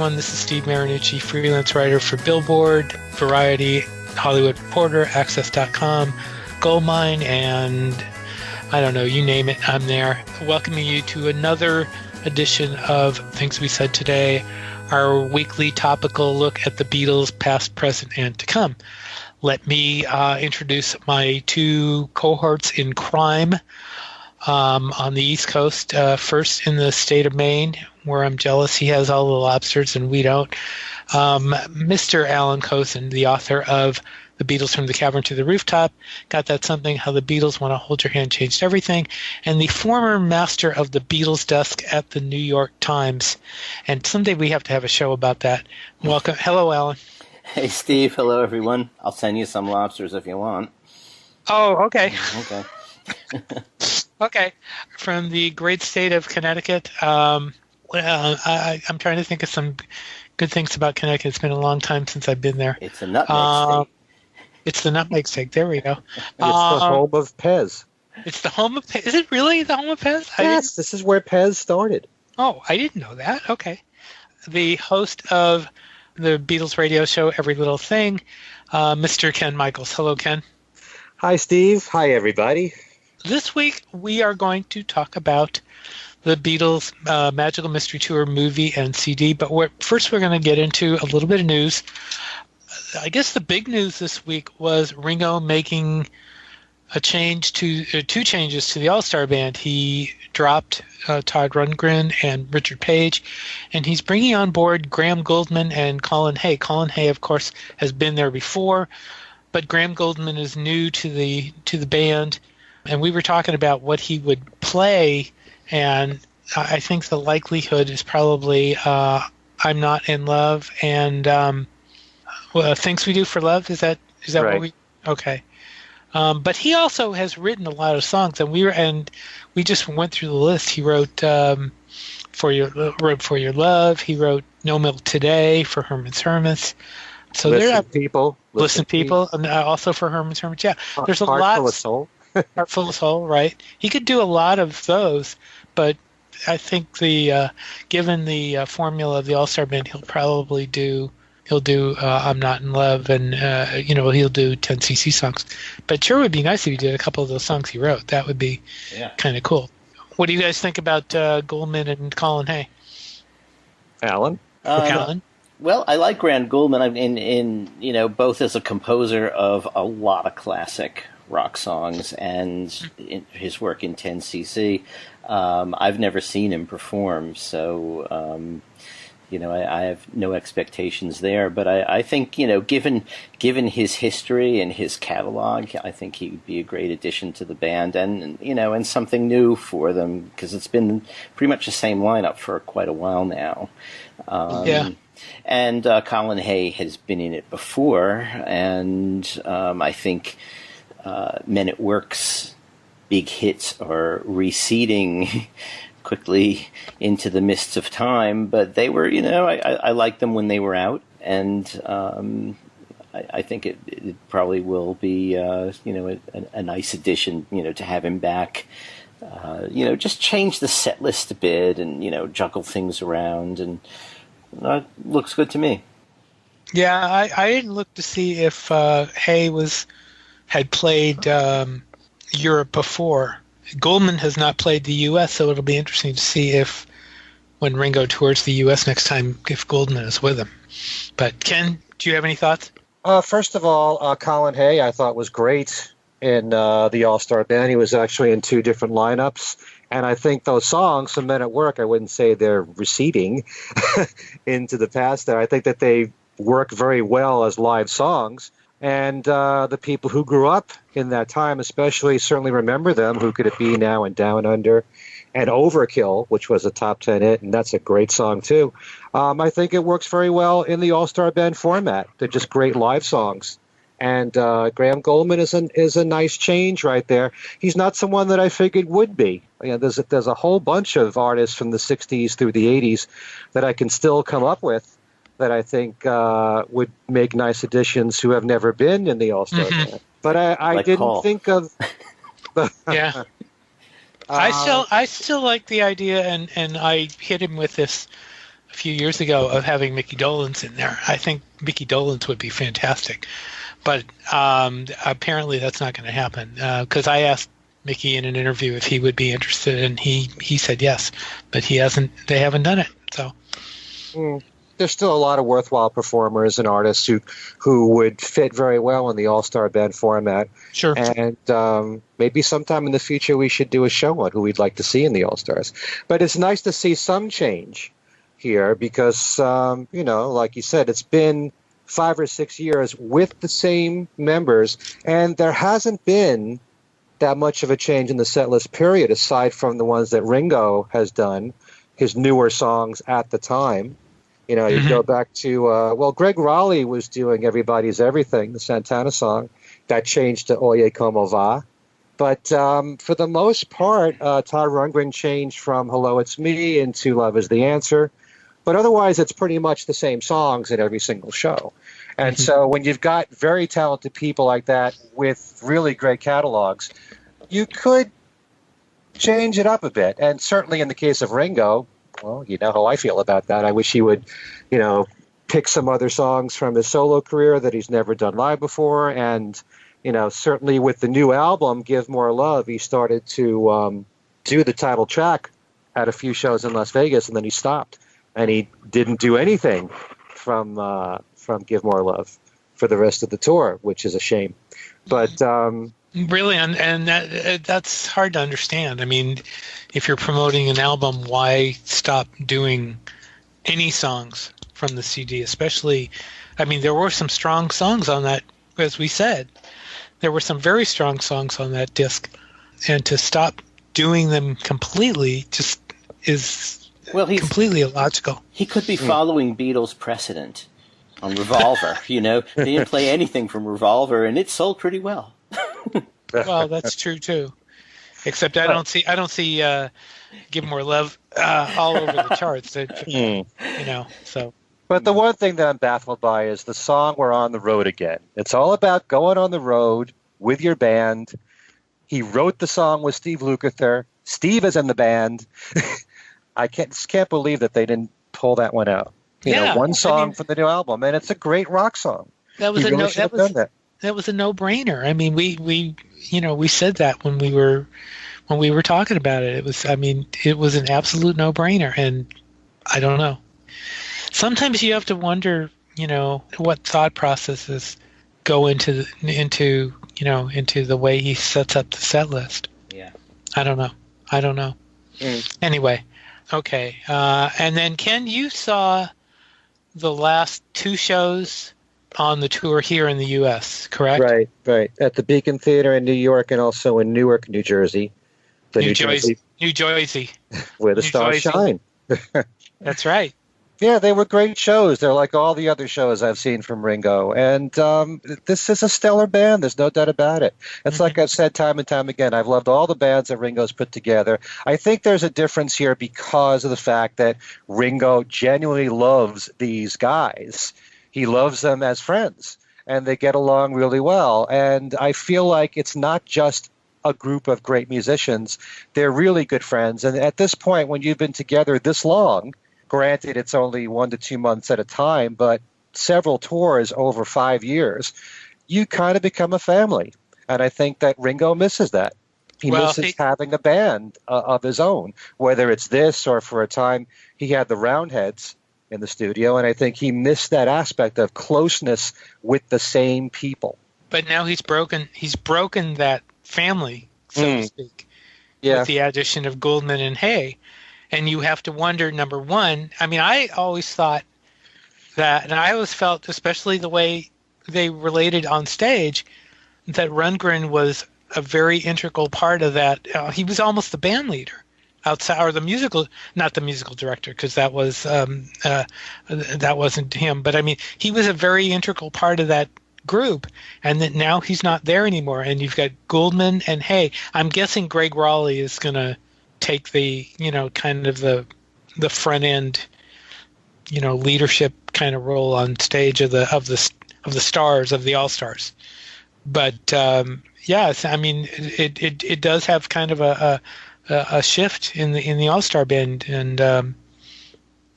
everyone. This is Steve Marinucci, freelance writer for Billboard, Variety, Hollywood Reporter, Access.com, Goldmine, and I don't know, you name it, I'm there. Welcoming you to another edition of Things We Said Today, our weekly topical look at the Beatles, past, present, and to come. Let me introduce my two cohorts in crime on the East Coast. First, in the state of Maine, where I'm jealous he has all the lobsters and we don't. Mr. Alan Cozen, the author of The Beatles from the Cavern to the Rooftop, Got That Something, How the Beatles Want to Hold Your Hand Changed Everything, and the former master of the Beatles desk at the New York Times. And someday we have to have a show about that. Welcome. Hello, Alan. Hey, Steve. Hello, everyone. I'll send you some lobsters if you want. Oh, okay. Okay. Okay. From the great state of Connecticut. I'm trying to think of some good things about Connecticut. It's been a long time since I've been there. It's a nutmeg state. It's the nutmeg state. There we go. It's the home of Pez. It's the home of Pez. Is it really the home of Pez? Yes, this is where Pez started. Oh, I didn't know that. Okay. The host of the Beatles radio show, Every Little Thing, Mr. Ken Michaels. Hello, Ken. Hi, Steve. Hi, everybody. This week, we are going to talk about the Beatles Magical Mystery Tour movie and CD, but first we're going to get into a little bit of news. I guess the big news this week was Ringo making a change to two changes to the All-Star Band. He dropped Todd Rundgren and Richard Page, and he's bringing on board Graham Gouldman and Colin Hay. Colin Hay, of course, has been there before, but Graham Gouldman is new to the band, and we were talking about what he would play, and I think the likelihood is probably I'm Not in Love and Things We Do for Love. Is that right? What we? Okay. But he also has written a lot of songs, and we just went through the list. He wrote For Your Love. He wrote No Milk Today for Herman's Hermits. So Listen People, and also for Herman's Hermits. Yeah, there's a Heart lot. Full of Soul. Heart Full of Soul, right? He could do a lot of those, but I think given the formula of the All-Star Band, He'll do I'm Not in Love, and he'll do 10cc songs. But sure would be nice if he did a couple of those songs he wrote. That would be kind of cool. What do you guys think about Goldman and Colin Hay? Alan? Alan? Well, I like Graham Gouldman in both as a composer of a lot of classic rock songs and in his work in 10cc. I've never seen him perform, so I have no expectations there, but I think, given his history and his catalog, I think he would be a great addition to the band and something new for them, because it's been pretty much the same lineup for quite a while now. And Colin Hay has been in it before, and I think Men at Work's big hits are receding quickly into the mists of time, but they were, I liked them when they were out, and I think it probably will be, a nice addition, to have him back. Just change the set list a bit and, juggle things around, and looks good to me. Yeah, I didn't look to see if Hay had played Europe before. Goldman has not played the U.S., so it'll be interesting to see if, when Ringo tours the U.S. next time, if Goldman is with him. But Ken, do you have any thoughts? First of all, Colin Hay I thought was great in the All-Star Band. He was actually in two different lineups, and I think those songs, Some Men at Work, I wouldn't say they're receding into the past there. I think that they work very well as live songs. And the people who grew up in that time especially certainly remember them. Who Could It Be Now and Down Under and Overkill, which was a top 10 hit, and that's a great song too. I think it works very well in the All-Star Band format. They're just great live songs. And Graham Gouldman is a nice change right there. He's not someone that I figured would be. There's a whole bunch of artists from the 60s through the 80s that I can still come up with that I think would make nice additions who have never been in the All-Star Band. But I like didn't Paul. Think of... Yeah. I still like the idea, and I hit him with this a few years ago of having Mickey Dolenz in there. I think Mickey Dolenz would be fantastic, but apparently that's not going to happen because I asked Mickey in an interview if he would be interested, and he said yes, but he hasn't. They haven't done it. So there's still a lot of worthwhile performers and artists who would fit very well in the all-star band format. Sure. And maybe sometime in the future we should do a show on who we'd like to see in the All-Stars. But it's nice to see some change here because, like you said, it's been 5 or 6 years with the same members, and there hasn't been that much of a change in the set list period aside from the ones that Ringo has done, his newer songs at the time. You go back to, Greg Raleigh was doing Everybody's Everything, the Santana song. That changed to Oye Como Va. But for the most part, Todd Rundgren changed from Hello, It's Me into Love Is the Answer. But otherwise, it's pretty much the same songs in every single show. And so when you've got very talented people like that with really great catalogs, you could change it up a bit. And certainly in the case of Ringo, well, you know how I feel about that. I wish he would, pick some other songs from his solo career that he's never done live before. And, certainly with the new album, Give More Love, he started to do the title track at a few shows in Las Vegas, and then he stopped. And he didn't do anything from Give More Love for the rest of the tour, which is a shame. But really, and that's hard to understand. I mean, if you're promoting an album, why stop doing any songs from the CD? Especially, I mean, there were some strong songs on that, as we said. There were some very strong songs on that disc, and to stop doing them completely just is completely illogical. He could be following Beatles precedent on Revolver. They didn't play anything from Revolver, and it sold pretty well. Well, that's true too. Except I don't see Give More Love all over the charts. So. But the one thing that I'm baffled by is the song "We're on the Road Again." It's all about going on the road with your band. He wrote the song with Steve Lukather. Steve is in the band. I just can't believe that they didn't pull that one out. One song from the new album, and it's a great rock song. That was that was a no-brainer. I mean, we said that when we were talking about it. It was an absolute no-brainer, and I don't know. Sometimes you have to wonder, what thought processes go into the way he sets up the set list. Yeah. I don't know. Anyway, okay. And then Ken, you saw the last 2 shows on the tour here in the U.S., correct? Right. At the Beacon Theater in New York and also in Newark, New Jersey. New Jersey. Where the stars shine. That's right. Yeah, they were great shows. They're like all the other shows I've seen from Ringo. And this is a stellar band. There's no doubt about it. It's like I've said time and time again. I've loved all the bands that Ringo's put together. I think there's a difference here because of the fact that Ringo genuinely loves these guys. He loves them as friends, and they get along really well. And I feel like it's not just a group of great musicians. They're really good friends. And at this point, when you've been together this long, granted, it's only 1 to 2 months at a time, but several tours over 5 years, you kind of become a family. And I think that Ringo misses that. He misses having a band of his own, whether it's this or for a time he had the Roundheads in the studio. And I think he missed that aspect of closeness with the same people. But now he's broken that family, so to speak, with the addition of Goldman and Hay. And you have to wonder, number one, I always thought that, and I always felt, especially the way they related on stage, that Rundgren was a very integral part of that. He was almost the band leader outside, or not the musical director, because that wasn't him. But he was a very integral part of that group, and that now he's not there anymore. And you've got Goldman and Hay. I'm guessing Greg Raleigh is going to take the kind of the front end leadership kind of role on stage of the stars of the All-Stars. But yes, it does have kind of a shift in the All-Star band, and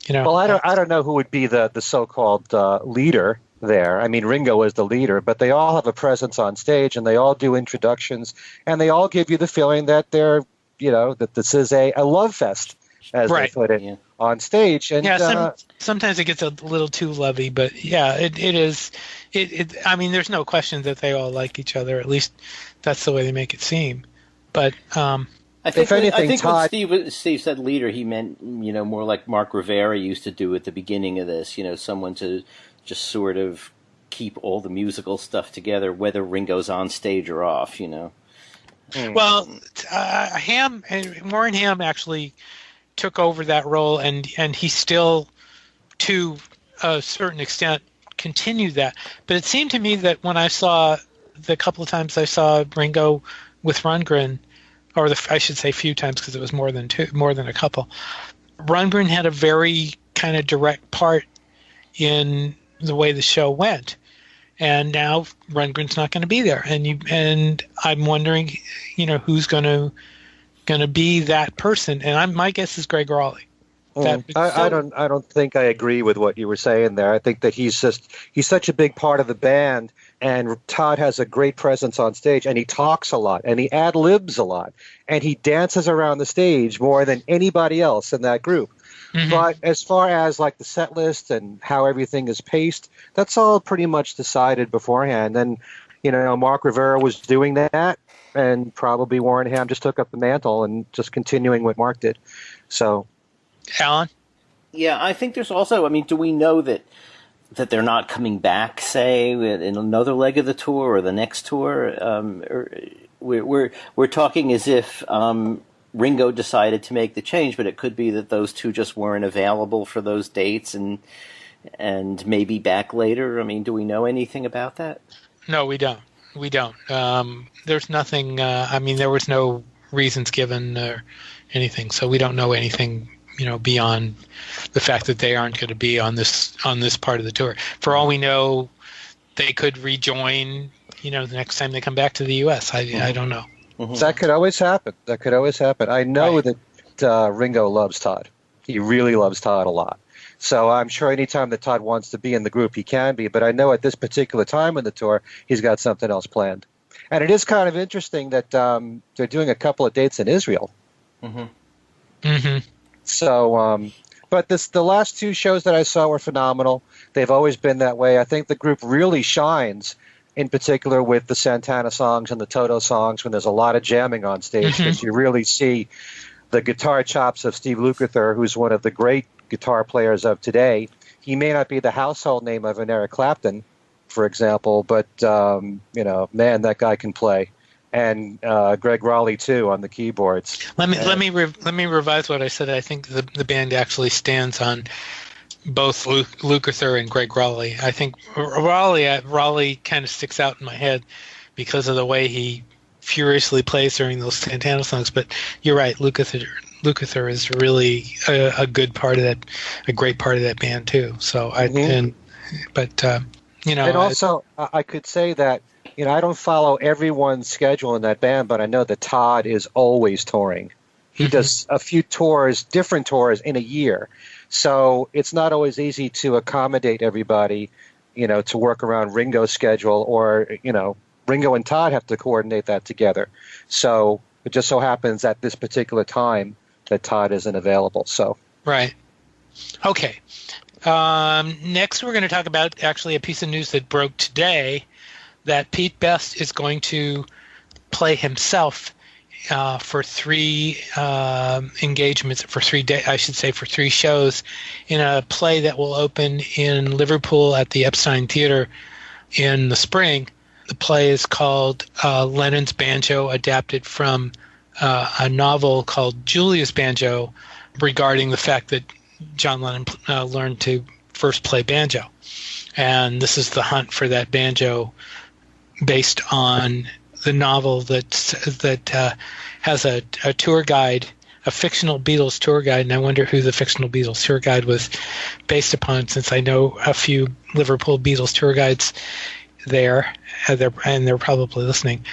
You know, Well, I don't know who would be the so-called leader there. I mean, Ringo is the leader, but they all have a presence on stage, and they all do introductions, and they all give you the feeling that that this is a love fest, as they right. put it Yeah. on stage. And Yeah, sometimes it gets a little too lovey, but yeah, it is. I mean, there's no question that they all like each other. At least that's the way they make it seem. But if anything, when Todd. Steve said leader, he meant more like Mark Rivera used to do at the beginning of this. Someone to just sort of keep all the musical stuff together, whether Ringo's on stage or off. well, Ham and Warren Ham actually took over that role, and he still, to a certain extent, continued that. But it seemed to me that when I saw the couple of times I saw Ringo with Rundgren, or I should say few times because it was more than a couple, Rundgren had a very kind of direct part in the way the show went. And now Rundgren's not going to be there, and I'm wondering, who's going to be that person. And my guess is Greg Raleigh. I don't think I agree with what you were saying there. I think that he's such a big part of the band, and Todd has a great presence on stage, and he talks a lot, and he ad-libs a lot, and he dances around the stage more than anybody else in that group. Mm-hmm. But as far as like the set list and how everything is paced, that's all pretty much decided beforehand. And Mark Rivera was doing that, and probably Warren Ham just took up the mantle and just continuing what Mark did. So, Alan? Yeah, I think there's also. I mean, do we know that they're not coming back, say, in another leg of the tour or the next tour? Or we're talking as if Ringo decided to make the change, but it could be that those two just weren't available for those dates and maybe back later. I mean, do we know anything about that? No, we don't. There's nothing. There was no reasons given or anything, so we don't know anything. Beyond the fact that they aren't going to be on this part of the tour. For all we know, they could rejoin. The next time they come back to the U.S. I don't know. Mm-hmm. That could always happen. I know that Ringo loves Todd. He really loves Todd a lot. So I'm sure anytime that Todd wants to be in the group, he can be. But I know at this particular time in the tour, he's got something else planned. And it is kind of interesting that they're doing a couple of dates in Israel. Mm-hmm. Mm-hmm. So, but the last two shows that I saw were phenomenal. They've always been that way. I think the group really shines, in particular with the Santana songs and the Toto songs, when there's a lot of jamming on stage, because you really see the guitar chops of Steve Lukather, who's one of the great guitar players of today. He may not be the household name of an Eric Clapton, for example, but man, that guy can play. And Greg Raleigh too on the keyboards. Let me revise what I said. I think the band actually stands on both Lukather and Greg Raleigh. I think Raleigh kind of sticks out in my head because of the way he furiously plays during those Santana songs. But you're right, Lukather is really a good part of that, a great part of that band too. So and also I could say that. I don't follow everyone's schedule in that band, but I know that Todd is always touring. He does a few tours, different tours in a year. So it's not always easy to accommodate everybody, to work around Ringo's schedule, or, Ringo and Todd have to coordinate that together. So it just so happens at this particular time that Todd isn't available. So right. Okay. Next, we're going to talk about actually a piece of news that broke today, that Pete Best is going to play himself for 3 engagements, for 3 days, I should say, for 3 shows in a play that will open in Liverpool at the Epstein Theater in the spring. The play is called Lennon's Banjo, adapted from a novel called Julia's Banjo, regarding the fact that John Lennon learned to first play banjo. And this is the hunt for that banjo, based on the novel that has a tour guide, a fictional Beatles tour guide, and I wonder who the fictional Beatles tour guide was based upon, since I know a few Liverpool Beatles tour guides there, and they're probably listening.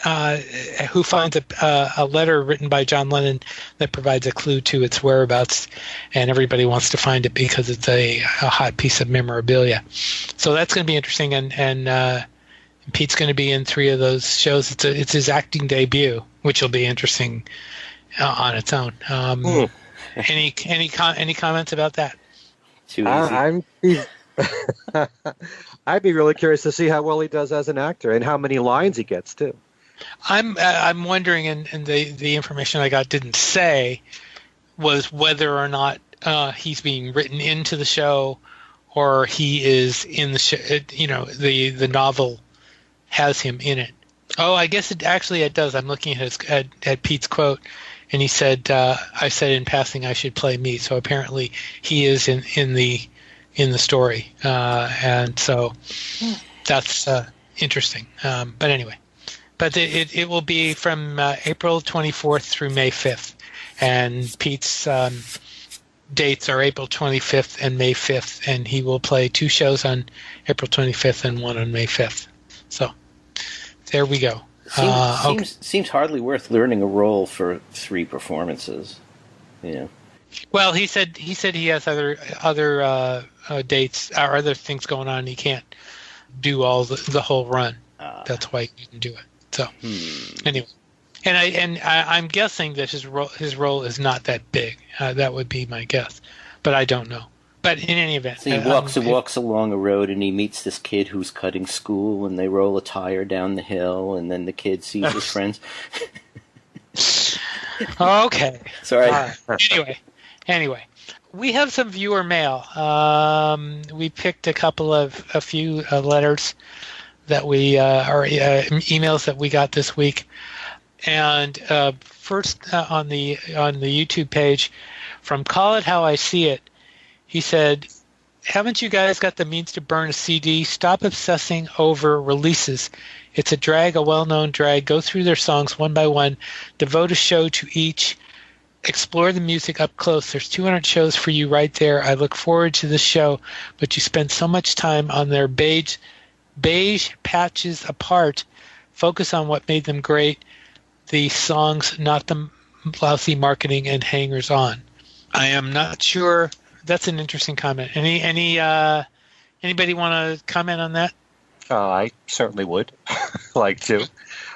who finds a letter written by John Lennon that provides a clue to its whereabouts, and everybody wants to find it because it's a hot piece of memorabilia. So that's going to be interesting, and Pete's going to be in 3 of those shows. It's his acting debut, which will be interesting on its own. Any comments about that? Too easy. I'd be really curious to see how well he does as an actor and how many lines he gets too. I'm wondering, and the information I got didn't say, was whether or not he's being written into the show, or he is in the show. The novel has him in it. Oh, I guess it does. I'm looking at Pete's quote, and he said, "I said in passing I should play me." So apparently he is in the story, and so that's interesting. But anyway. But it will be from April 24th through May 5th. And Pete's dates are April 25th and May 5th. And he will play 2 shows on April 25th and 1 on May 5th. So there we go. Seems hardly worth learning a role for 3 performances. Yeah. Well, he said he has other dates or other things going on. And he can't do all the whole run. That's why he didn't do it. So anyway, and I'm guessing that his role is not that big. That would be my guess, but I don't know. But in any event, so he walks along a road and he meets this kid who's cutting school, and they roll a tire down the hill, and then the kid sees his friends. Okay. Sorry. Anyway, we have some viewer mail. We picked a few letters that we or emails that we got this week, and first on the YouTube page from Call It How I See It, he said, "Haven't you guys got the means to burn a CD? Stop obsessing over releases. It's a drag, a well-known drag. Go through their songs one by one, devote a show to each, explore the music up close. There's 200 shows for you right there. I look forward to this show, but you spend so much time on their beige patches apart. Focus on what made them great, the songs, not the lousy marketing and hangers on." I am not sure. That's an interesting comment. Anybody want to comment on that? I certainly would like to.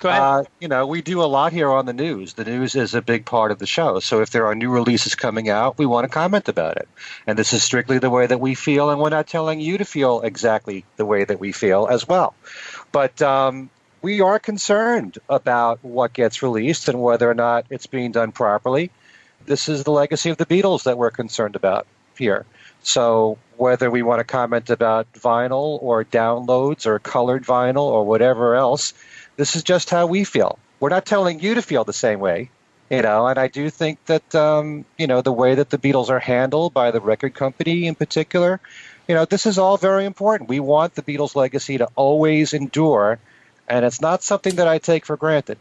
Go ahead. We do a lot here on the news. The news is a big part of the show. So if there are new releases coming out, we want to comment about it. And this is strictly the way that we feel, and we're not telling you to feel exactly the way that we feel as well. But we are concerned about what gets released and whether or not it's being done properly. This is the legacy of the Beatles that we're concerned about here. So whether we want to comment about vinyl or downloads or colored vinyl or whatever else, this is just how we feel. We're not telling you to feel the same way, and I do think that, the way that the Beatles are handled by the record company in particular, this is all very important. We want the Beatles' legacy to always endure, and it's not something that I take for granted.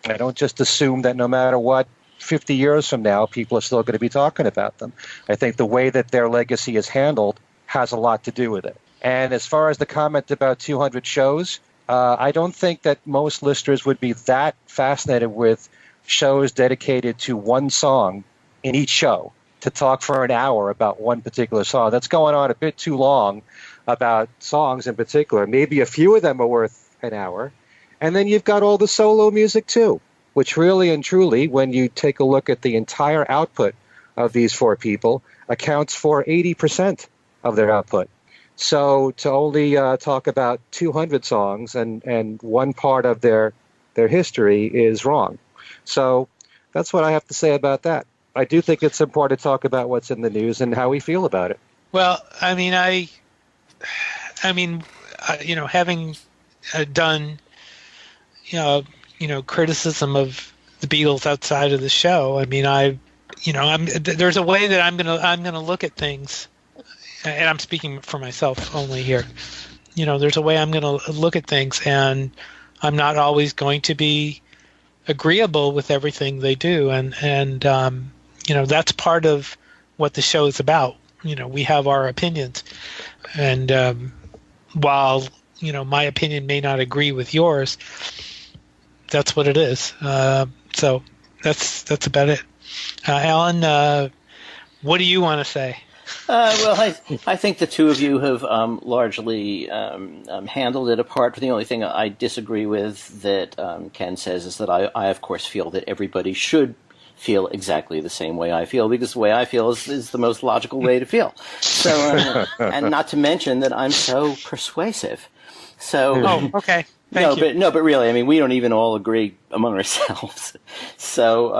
I don't just assume that no matter what, 50 years from now, people are still going to be talking about them. I think the way that their legacy is handled has a lot to do with it. And as far as the comment about 200 shows, I don't think that most listeners would be that fascinated with shows dedicated to one song in each show to talk for an hour about one particular song. That's going on a bit too long about songs in particular. Maybe a few of them are worth an hour. And then you've got all the solo music too, which really and truly, when you take a look at the entire output of these 4 people, accounts for 80% of their output. So to only talk about 200 songs and one part of their history is wrong. So that's what I have to say about that. I do think it's important to talk about what's in the news and how we feel about it. Well, having done, criticism of the Beatles outside of the show, there's a way that I'm gonna look at things, and I'm speaking for myself only here. There's a way I'm gonna look at things, and I'm not always going to be agreeable with everything they do, and that's part of what the show is about. We have our opinions, and while my opinion may not agree with yours, that's what it is. So that's about it. Alan, what do you want to say? I think the two of you have largely handled it apart. The only thing I disagree with that Ken says is that I of course feel that everybody should feel exactly the same way I feel, because the way I feel is the most logical way to feel. So, and not to mention that I'm so persuasive. So, oh, okay. Thank you. But really, I mean, we don't even all agree among ourselves. So,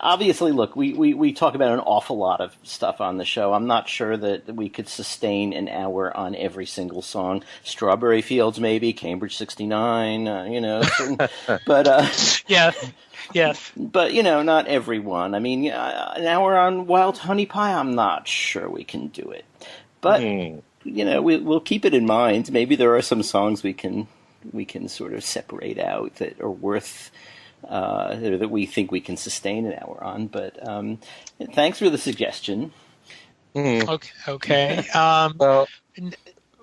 obviously, look, we talk about an awful lot of stuff on the show. I'm not sure that we could sustain an hour on every single song. Strawberry Fields, maybe, Cambridge 69, but... Yes. But, not everyone. I mean, an hour on Wild Honey Pie, I'm not sure we can do it. But, we'll keep it in mind. Maybe there are some songs we can sort of separate out that are worth... that we think we can sustain an hour on, but thanks for the suggestion. Okay. Well,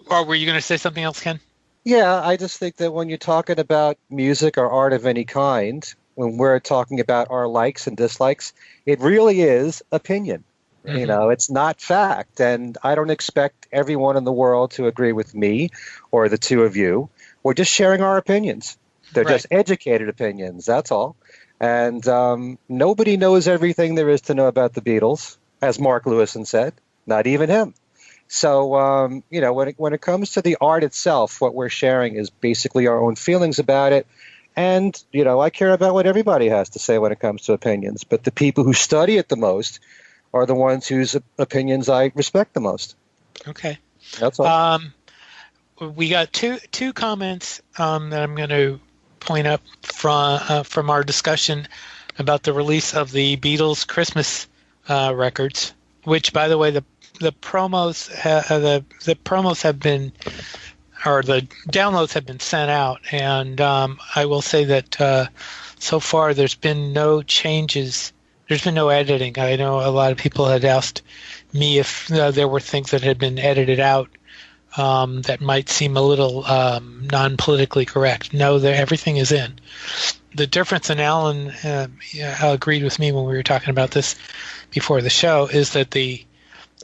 or were you going to say something else, Ken? yeah, I just think that when you're talking about music or art of any kind, when we're talking about our likes and dislikes, it really is opinion. Mm-hmm. It's not fact, and I don't expect everyone in the world to agree with me or the two of you. We're just sharing our opinions. They're just educated opinions, that's all. And nobody knows everything there is to know about the Beatles, as Mark Lewison said, not even him. So, when it comes to the art itself, what we're sharing is basically our own feelings about it. And, I care about what everybody has to say when it comes to opinions. But the people who study it the most are the ones whose opinions I respect the most. Okay. That's all. We got two comments that I'm going to point up from our discussion about the release of the Beatles Christmas records, which, by the way, the promos the promos have been, or the downloads have been sent out, and I will say that so far there's been no changes. There's been no editing. I know a lot of people had asked me if there were things that had been edited out that might seem a little non-politically correct. No, everything is in. The difference, and Alan agreed with me when we were talking about this before the show, is that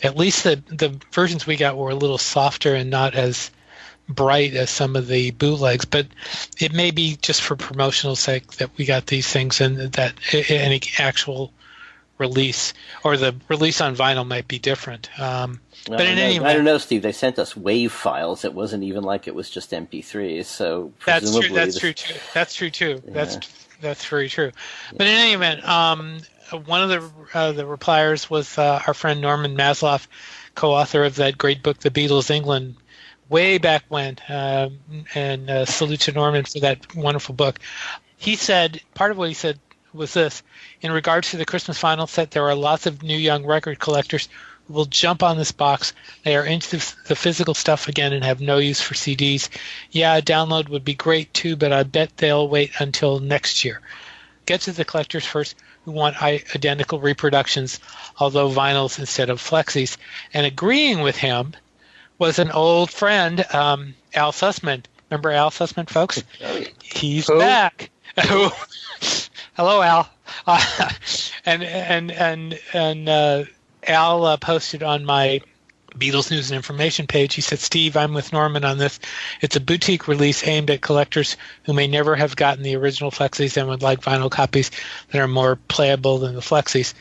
at least the versions we got were a little softer and not as bright as some of the bootlegs. But it may be just for promotional sake that we got these things, and that any actual release or the release on vinyl might be different. But in any event, I don't know, Steve. They sent us WAV files. It wasn't even like it was just MP3s. So that's true. That's true too. That's true too. Yeah. That's very true. But in any event, one of the repliers was our friend Norman Masloff, co-author of that great book, The Beatles England, way back when. And salute to Norman for that wonderful book. He said, part of what he said was this: in regards to the Christmas vinyl set, there are lots of new young record collectors who will jump on this box. They are into the physical stuff again and have no use for CDs. Yeah, a download would be great too, but I bet they'll wait until next year. Get to the collectors first who want identical reproductions, although vinyls instead of flexis. And agreeing with him was an old friend, Al Sussman. Remember Al Sussman, folks? He's back. Hello, Al. And Al posted on my Beatles News and Information page. He said, "Steve, I'm with Norman on this. It's a boutique release aimed at collectors who may never have gotten the original flexis and would like vinyl copies that are more playable than the flexis.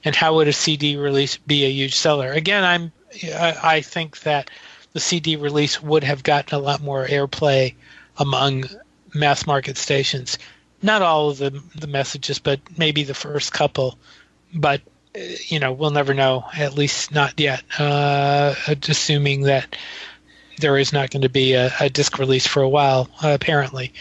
And how would a CD release be a huge seller?" Again, I think that the CD release would have gotten a lot more airplay among mass market stations. Not all of the messages, but maybe the first couple. But we'll never know, at least not yet, assuming that there is not going to be a disc release for a while, apparently.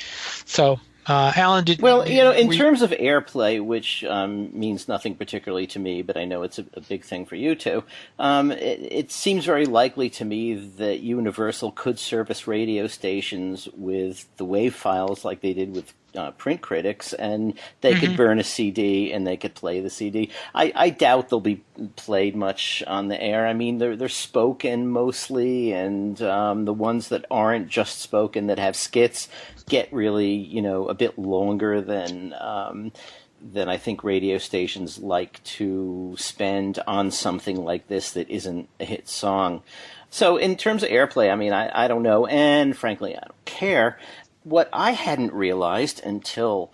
So, Alan, in terms of airplay, which means nothing particularly to me, but I know it's a big thing for you too, it seems very likely to me that Universal could service radio stations with the WAV files like they did with print critics, and they could burn a CD and they could play the CD. I doubt they'll be played much on the air. I mean, they're spoken mostly, and the ones that aren't just spoken that have skits, get really, a bit longer than I think radio stations like to spend on something like this that isn't a hit song. So in terms of airplay, I mean, I don't know, and frankly, I don't care. What I hadn't realized until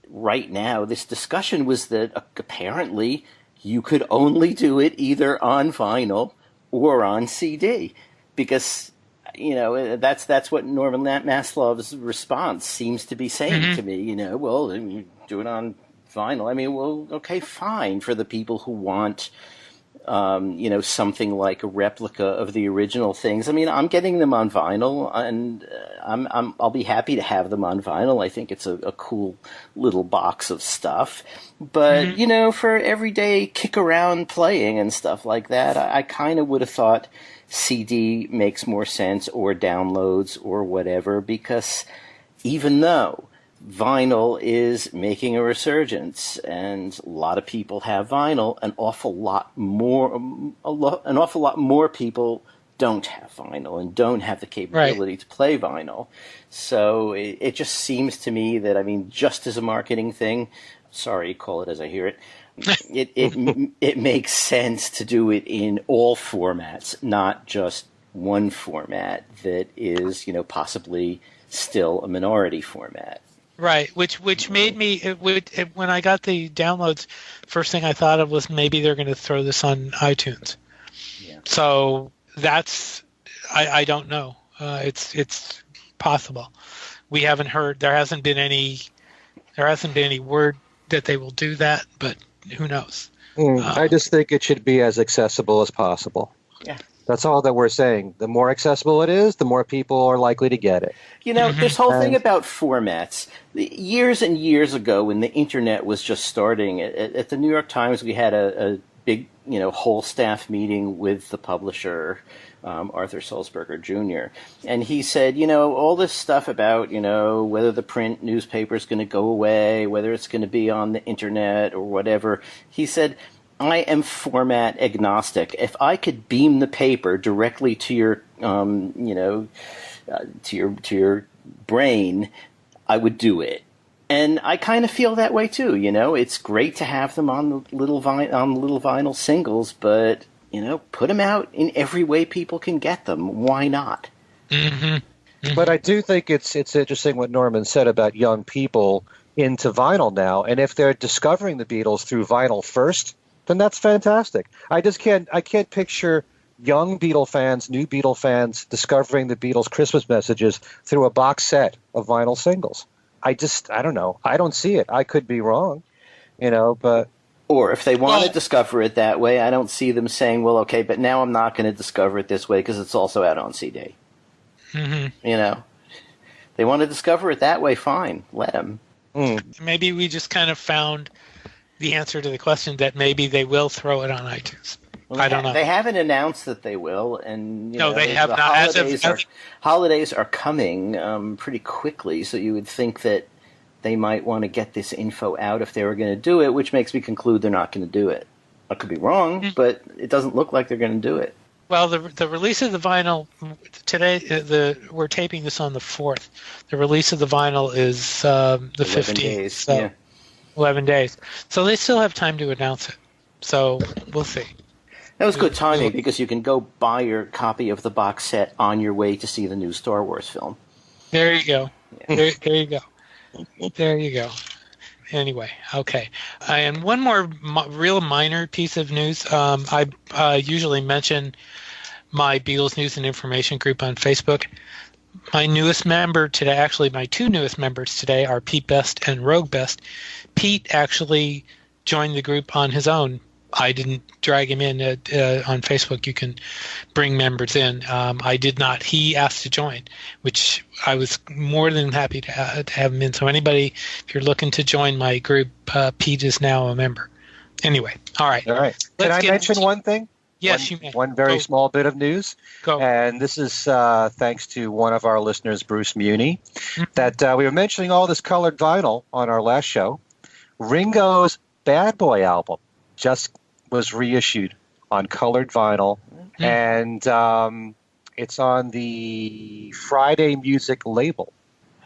right now, this discussion, was that apparently you could only do it either on vinyl or on CD, because that's what Norman Maslov's response seems to be saying to me. Well, you do it on vinyl. I mean, well, okay, fine, for the people who want something like a replica of the original things. I mean, I'm getting them on vinyl, and I'll be happy to have them on vinyl. I think it's a cool little box of stuff. But for everyday kick around playing and stuff like that, I kind of would have thought CD makes more sense, or downloads, or whatever, because even though vinyl is making a resurgence, and a lot of people have vinyl, an awful lot more people don't have vinyl and don't have the capability to play vinyl. So it just seems to me that, I mean, just as a marketing thing, sorry, call it as I hear it, it makes sense to do it in all formats, not just one format that is, possibly still a minority format. Right, which made me, when I got the downloads, first thing I thought of was maybe they're going to throw this on iTunes. Yeah. So that's, I don't know. It's possible. We haven't heard, there hasn't been any word that they will do that, but who knows? I just think it should be as accessible as possible. Yeah. That's all that we're saying. The more accessible it is, the more people are likely to get it. This whole thing about formats, years and years ago when the internet was just starting, at the New York Times we had a big, whole staff meeting with the publisher, Arthur Sulzberger Jr., and he said, all this stuff about, whether the print newspaper is going to go away, whether it's going to be on the internet or whatever, he said, I am format agnostic. If I could beam the paper directly to your, to your brain, I would do it. And I kind of feel that way too. It's great to have them on the little vinyl singles, but put them out in every way people can get them. Why not? Mm-hmm. Mm-hmm. But I do think it's interesting what Norman said about young people into vinyl now, and if they're discovering the Beatles through vinyl first, then that's fantastic. I can't picture young Beatle fans, new Beatle fans discovering the Beatles' Christmas messages through a box set of vinyl singles. I don't know. I don't see it. I could be wrong, but... Or if they want to discover it that way, I don't see them saying, well, okay, but now I'm not going to discover it this way because it's also out on CD. Mm-hmm. They want to discover it that way, fine. Let them. Maybe we just kind of found the answer to the question that maybe they will throw it on iTunes. Well, I don't know. They haven't announced that they will, and they have not. Holidays are coming pretty quickly, so you would think that they might want to get this info out if they were going to do it, which makes me conclude they're not going to do it. I could be wrong, but it doesn't look like they're going to do it. Well, the release of the vinyl today, we're taping this on the 4th. The release of the vinyl is the 15th. Days, so yeah. 11 days. So they still have time to announce it. So we'll see. That was good timing because you can go buy your copy of the box set on your way to see the new Star Wars film. There you go. Yeah. There you go. There you go. Anyway, okay. And one more real minor piece of news. I usually mention my Beatles News and Information group on Facebook. My newest member today, actually my two newest members today, are Pete Best and Rogue Best. Pete actually joined the group on his own. I didn't drag him in. On Facebook, you can bring members in. I did not. He asked to join, which I was more than happy to have him in. So anybody, if you're looking to join my group, Pete is now a member. Anyway, all right. All right. Can I mention one thing? Yes, you may. One very small bit of news. Go. And this is thanks to one of our listeners, Bruce Muni, that we were mentioning all this colored vinyl on our last show. Ringo's Bad Boy album just was reissued on colored vinyl, and it's on the Friday Music label.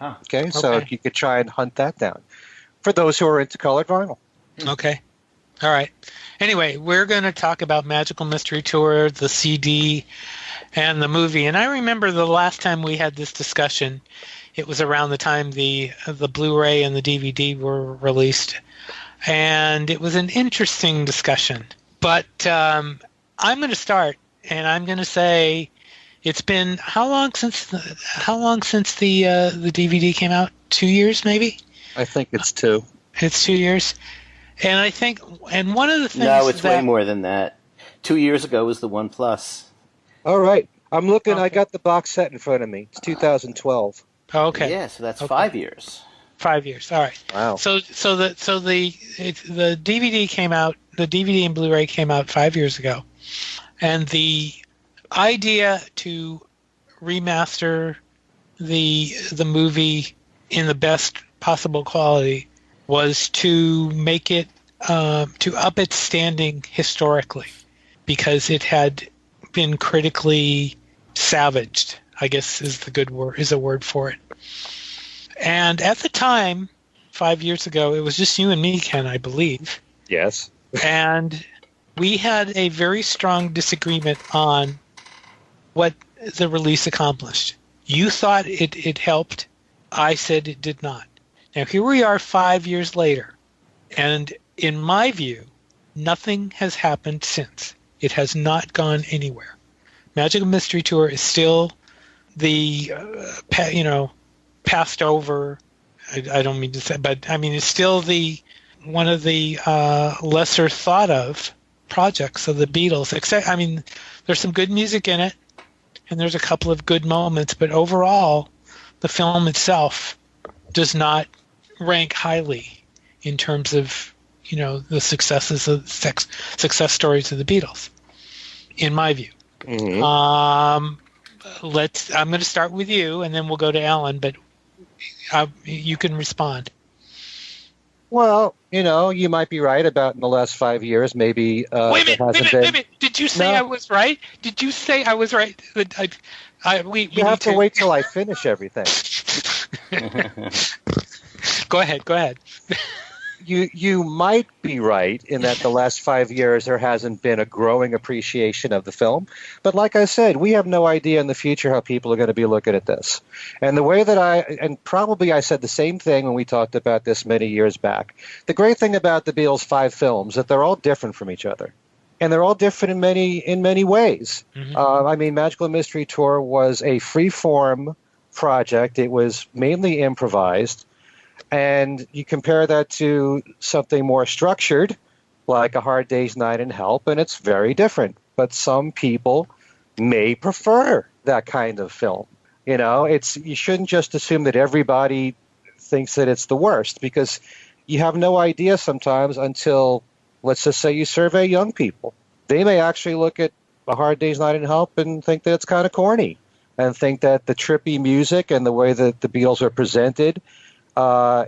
Huh. Okay, so Okay. you could try and hunt that down for those who are into colored vinyl. Okay. All right. Anyway, we're going to talk about Magical Mystery Tour, the CD, and the movie. And I remember the last time we had this discussion, it was around the time the Blu-ray and the DVD were released, and it was an interesting discussion. But I'm going to start, and I'm going to say it's been how long since the DVD came out? 2 years, maybe. I think it's two. It's 2 years. And I think, and one of the things No, it's way that, more than that. 2 years ago was the One Plus. All right. I'm looking. I Okay. got the box set in front of me. It's 2012. oh, okay, Yeah, so that's Okay. 5 years. 5 years. All right. Wow. The DVD came out. The DVD and Blu-ray came out 5 years ago, and the idea to remaster the movie in the best possible quality was to make it to up its standing historically, because it had been critically savaged, I guess is a word for it. And at the time, 5 years ago, it was just you and me, Ken, I believe. Yes. And we had a very strong disagreement on what the release accomplished. You thought it helped. I said it did not. Now, here we are 5 years later. And in my view, nothing has happened since. It has not gone anywhere. Magical Mystery Tour is still the, passed over. I don't mean to say, but I mean, it's still one of the lesser thought of projects of the Beatles. Except, I mean, there's some good music in it, and there's a couple of good moments, but overall, the film itself does not rank highly in terms of the success stories of the Beatles, in my view. Mm-hmm. I'm going to start with you, and then we'll go to Alan, but you can respond. Well, you might be right about in the last 5 years, maybe Wait a minute. Did you say No. I was right? Did you say I was right? We You have need to wait till I finish everything. Go ahead. You might be right in that the last 5 years there hasn't been a growing appreciation of the film. But like I said, we have no idea in the future how people are going to be looking at this. And the way that and probably I said the same thing when we talked about this many years back. The great thing about the Beatles' 5 films is that they're all different from each other. And they're all different in many ways. Mm-hmm. Magical Mystery Tour was a free-form project. It was mainly improvised. And you compare that to something more structured, like A Hard Day's Night and Help, and it's very different. But some people may prefer that kind of film. You shouldn't just assume that everybody thinks that it's the worst, because you have no idea sometimes until, let's just say, you survey young people. They may actually look at A Hard Day's Night and Help and think that it's kind of corny, and think that the trippy music and the way that the Beatles are presented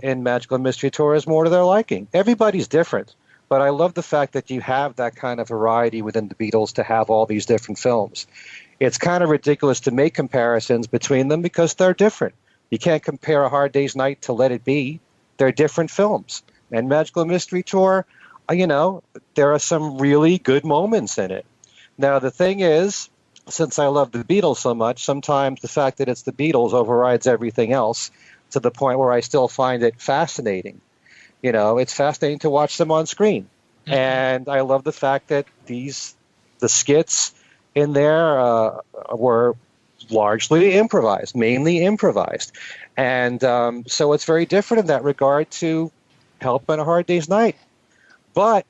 in Magical Mystery Tour is more to their liking. Everybody's different, but I love the fact that you have that kind of variety within the Beatles to have all these different films. It's kind of ridiculous to make comparisons between them because they're different. You can't compare A Hard Day's Night to Let It Be. They're different films. And Magical Mystery Tour, there are some really good moments in it. Now, the thing is, since I love the Beatles so much, sometimes the fact that it's the Beatles overrides everything else, to the point where I still find it fascinating. It's fascinating to watch them on screen. Mm-hmm. And I love the fact that the skits in there were largely improvised, mainly improvised. And so it's very different in that regard to Help and A Hard Day's Night. But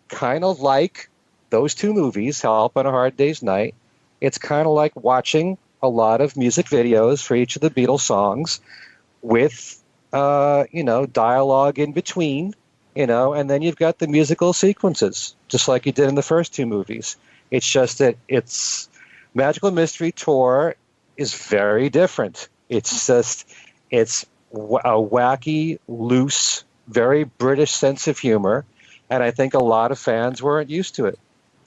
kind of like those two movies, Help and A Hard Day's Night, it's kind of like watching a lot of music videos for each of the Beatles songs, with, dialogue in between, and then you've got the musical sequences, just like you did in the first two movies. It's just that Magical Mystery Tour is very different. It's a wacky, loose, very British sense of humor, and I think a lot of fans weren't used to it.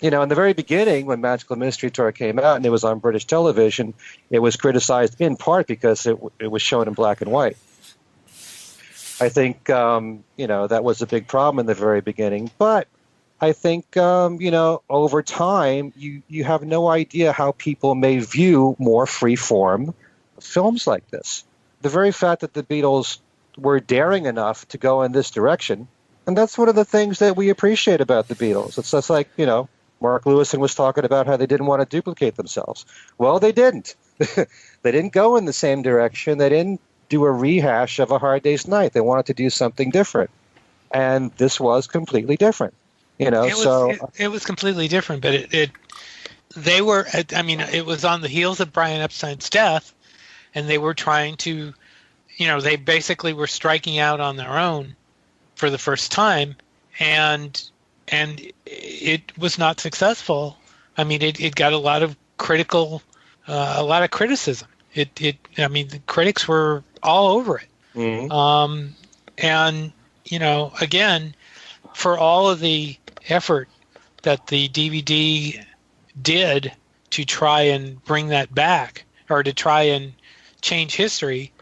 In the very beginning, when Magical Mystery Tour came out and it was on British television, it was criticized in part because it was shown in black and white. I think, that was a big problem in the very beginning. But I think, over time, you have no idea how people may view more free-form films like this. The very fact that the Beatles were daring enough to go in this direction, and that's one of the things that we appreciate about the Beatles. It's just like, Mark Lewison was talking about how they didn't want to duplicate themselves. Well, they didn't. They didn't go in the same direction. They didn't do a rehash of A Hard Day's Night. They wanted to do something different. And this was completely different. It was completely different, but it was on the heels of Brian Epstein's death, and they were trying to, they basically were striking out on their own for the first time, and it was not successful. I mean, it got a lot of criticism. The critics were all over it. Mm-hmm. And again, for all of the effort that the DVD did to try and bring that back, or to try and change history,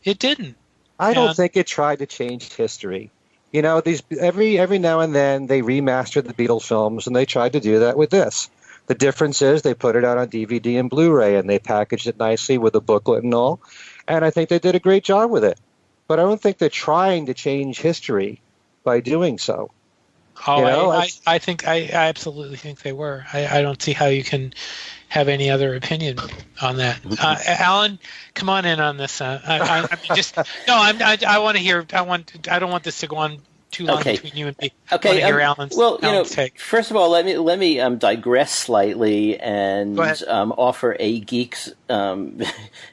it didn't. I don't think it tried to change history. These every now and then they remastered the Beatles films, and they tried to do that with this. The difference is they put it out on DVD and Blu-ray, and they packaged it nicely with a booklet and all. And I think they did a great job with it. But I don't think they're trying to change history by doing so. I absolutely think they were. I don't see how you can have any other opinion on that. Alan, come on in on this. I want to hear. I don't want this to go on too long between you and me. Okay. I want to hear Alan's take. First of all, let me digress slightly and offer a geek's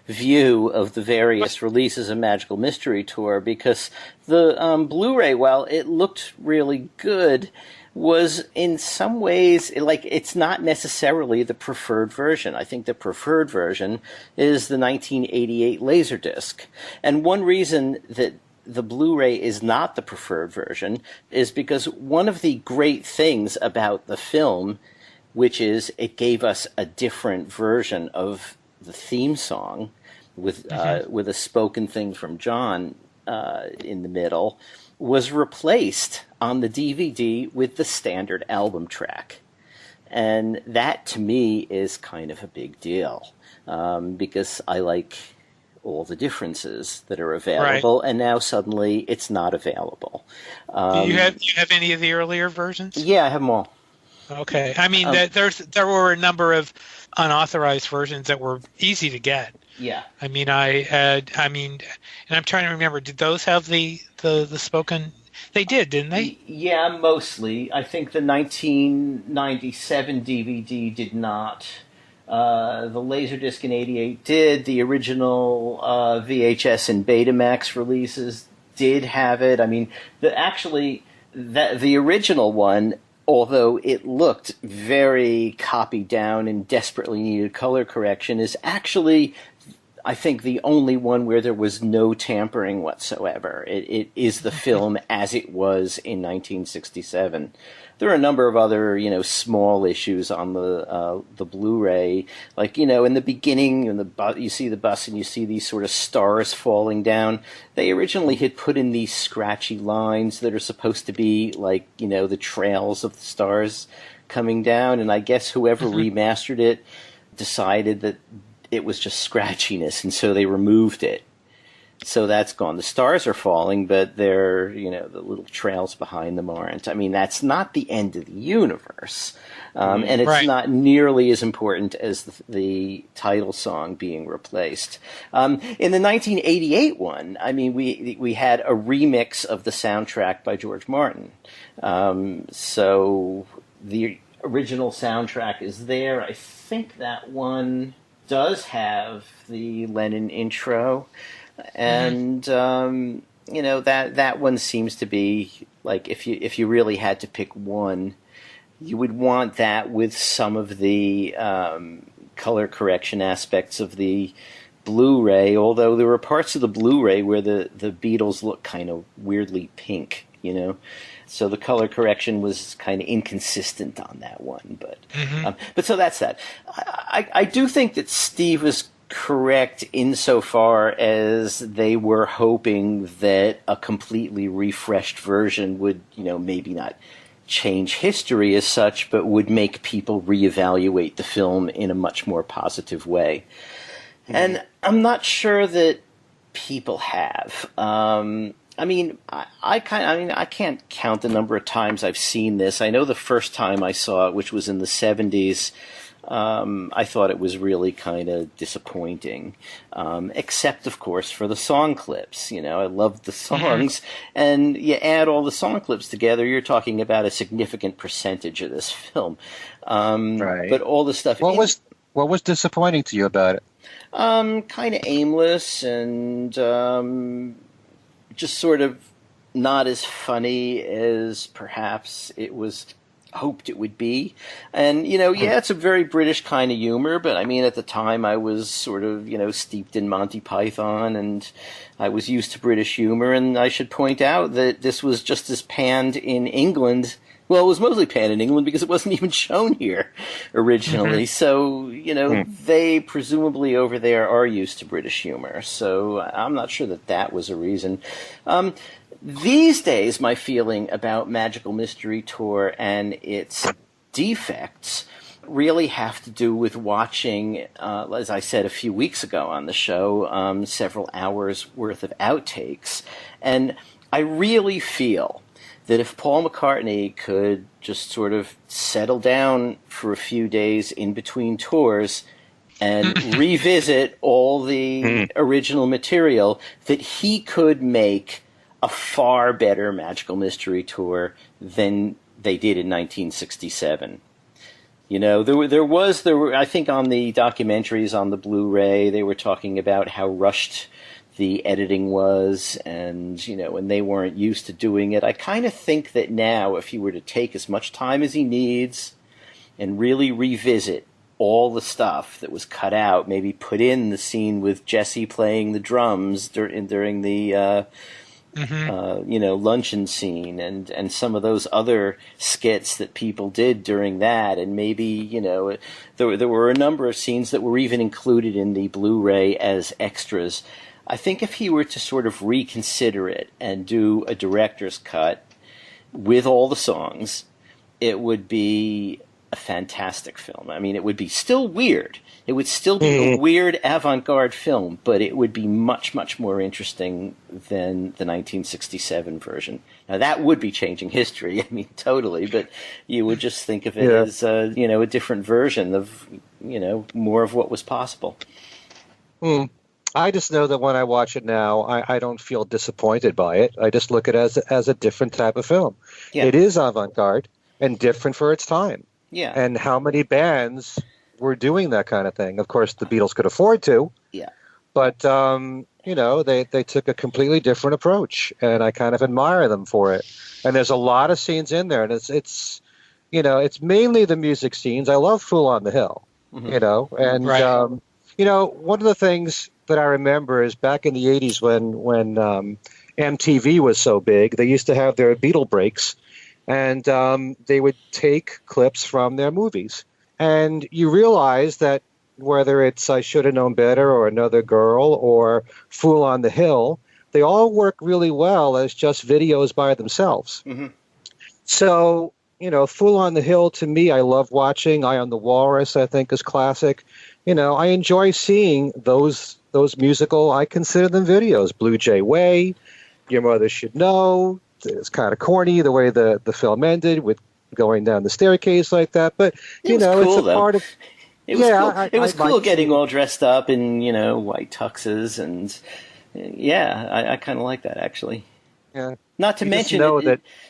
view of the various releases of Magical Mystery Tour, because the Blu-ray, while it looked really good, was in some ways, it's not necessarily the preferred version. I think the preferred version is the 1988 Laserdisc. And one reason that the Blu-ray is not the preferred version is because one of the great things about the film, which is it gave us a different version of the theme song with a spoken thing from John in the middle, was replaced on the DVD with the standard album track. And that, to me, is kind of a big deal, because I like all the differences that are available, and now suddenly it's not available. Do you have any of the earlier versions? Yeah, I have them all. Okay. I mean, there were a number of unauthorized versions that were easy to get. Yeah. I mean, and I'm trying to remember, did those have the spoken? They did, didn't they? Yeah, mostly. I think the 1997 DVD did not. The Laserdisc in '88 did. The original VHS and Betamax releases did have it. I mean, the original one, although it looked very copied down and desperately needed color correction, is actually, I think, the only one where there was no tampering whatsoever. It is the film as it was in 1967. There are a number of other, small issues on the Blu-ray, like, in the beginning, you see the bus and you see these sort of stars falling down. They originally had put in these scratchy lines that are supposed to be like, the trails of the stars coming down, and I guess whoever remastered it decided that it was just scratchiness, and so they removed it. So that's gone. The stars are falling, but they're, the little trails behind them aren't. I mean, that's not the end of the universe. And it's not nearly as important as the title song being replaced. In the 1988 one, I mean, we had a remix of the soundtrack by George Martin. So the original soundtrack is there. I think that one does have the Lennon intro. And that one seems to be like, if you really had to pick one, you would want that with some of the color correction aspects of the Blu-ray. Although there were parts of the Blu-ray where the Beatles look kind of weirdly pink, So the color correction was kind of inconsistent on that one, but so that's that. I do think that Steve was correct insofar as they were hoping that a completely refreshed version would, maybe not change history as such, but would make people reevaluate the film in a much more positive way. Mm-hmm. And I'm not sure that people have. I can't count the number of times I've seen this. I know the first time I saw it, which was in the 70s, I thought it was really kind of disappointing, except, of course, for the song clips. I loved the songs, and you add all the song clips together, you're talking about a significant percentage of this film. Right. But all the stuff... What was disappointing to you about it? Kind of aimless and just sort of not as funny as perhaps it was hoped it would be. And, it's a very British kind of humor, but at the time I was sort of, steeped in Monty Python, and I was used to British humor, and I should point out that this was just as panned in England. Well, it was mostly panned in England because it wasn't even shown here originally. So, they presumably over there are used to British humor. So I'm not sure that was a reason. These days, my feeling about Magical Mystery Tour and its defects really have to do with watching, as I said a few weeks ago on the show, several hours worth of outtakes. And I really feel that if Paul McCartney could just sort of settle down for a few days in between tours and revisit all the original material, that he could make a far better Magical Mystery Tour than they did in 1967. There were, I think on the documentaries on the Blu-ray, they were talking about how rushed the editing was, and, and they weren't used to doing it. I kind of think that now, if he were to take as much time as he needs and really revisit all the stuff that was cut out, maybe put in the scene with Jesse playing the drums during the luncheon scene, and some of those other skits that people did during that, and maybe, there were a number of scenes that were even included in the Blu-ray as extras. I think if he were to sort of reconsider it and do a director's cut with all the songs, it would be a fantastic film. It would be still weird. It would still be a weird avant-garde film, but it would be much, much more interesting than the 1967 version. Now, that would be changing history, totally, but you would just think of it as, a different version of, more of what was possible. I just know that when I watch it now, I don't feel disappointed by it. I just look at it as a different type of film. Yeah. It is avant-garde and different for its time. Yeah. And how many bands were doing that kind of thing? Of course, the Beatles could afford to. Yeah. But, they took a completely different approach, and I kind of admire them for it. And there's a lot of scenes in there, and it's mainly the music scenes. I love Fool on the Hill, and, right. One of the things that I remember is back in the 80s when MTV was so big, they used to have their Beatle breaks, and they would take clips from their movies. And you realize that whether it's I Should Have Known Better or Another Girl or Fool on the Hill, they all work really well as just videos by themselves. Mm-hmm. So, Fool on the Hill, to me, I love watching. Eye on the Walrus, I think, is classic. I enjoy seeing those musical, I consider them videos. Blue Jay Way, Your Mother Should Know. It's kind of corny the way the film ended with going down the staircase like that. But, cool, it's a though. part of... It was cool. It was cool getting all dressed up in, white tuxes. And, I kind of like that, actually. Yeah. Not to mention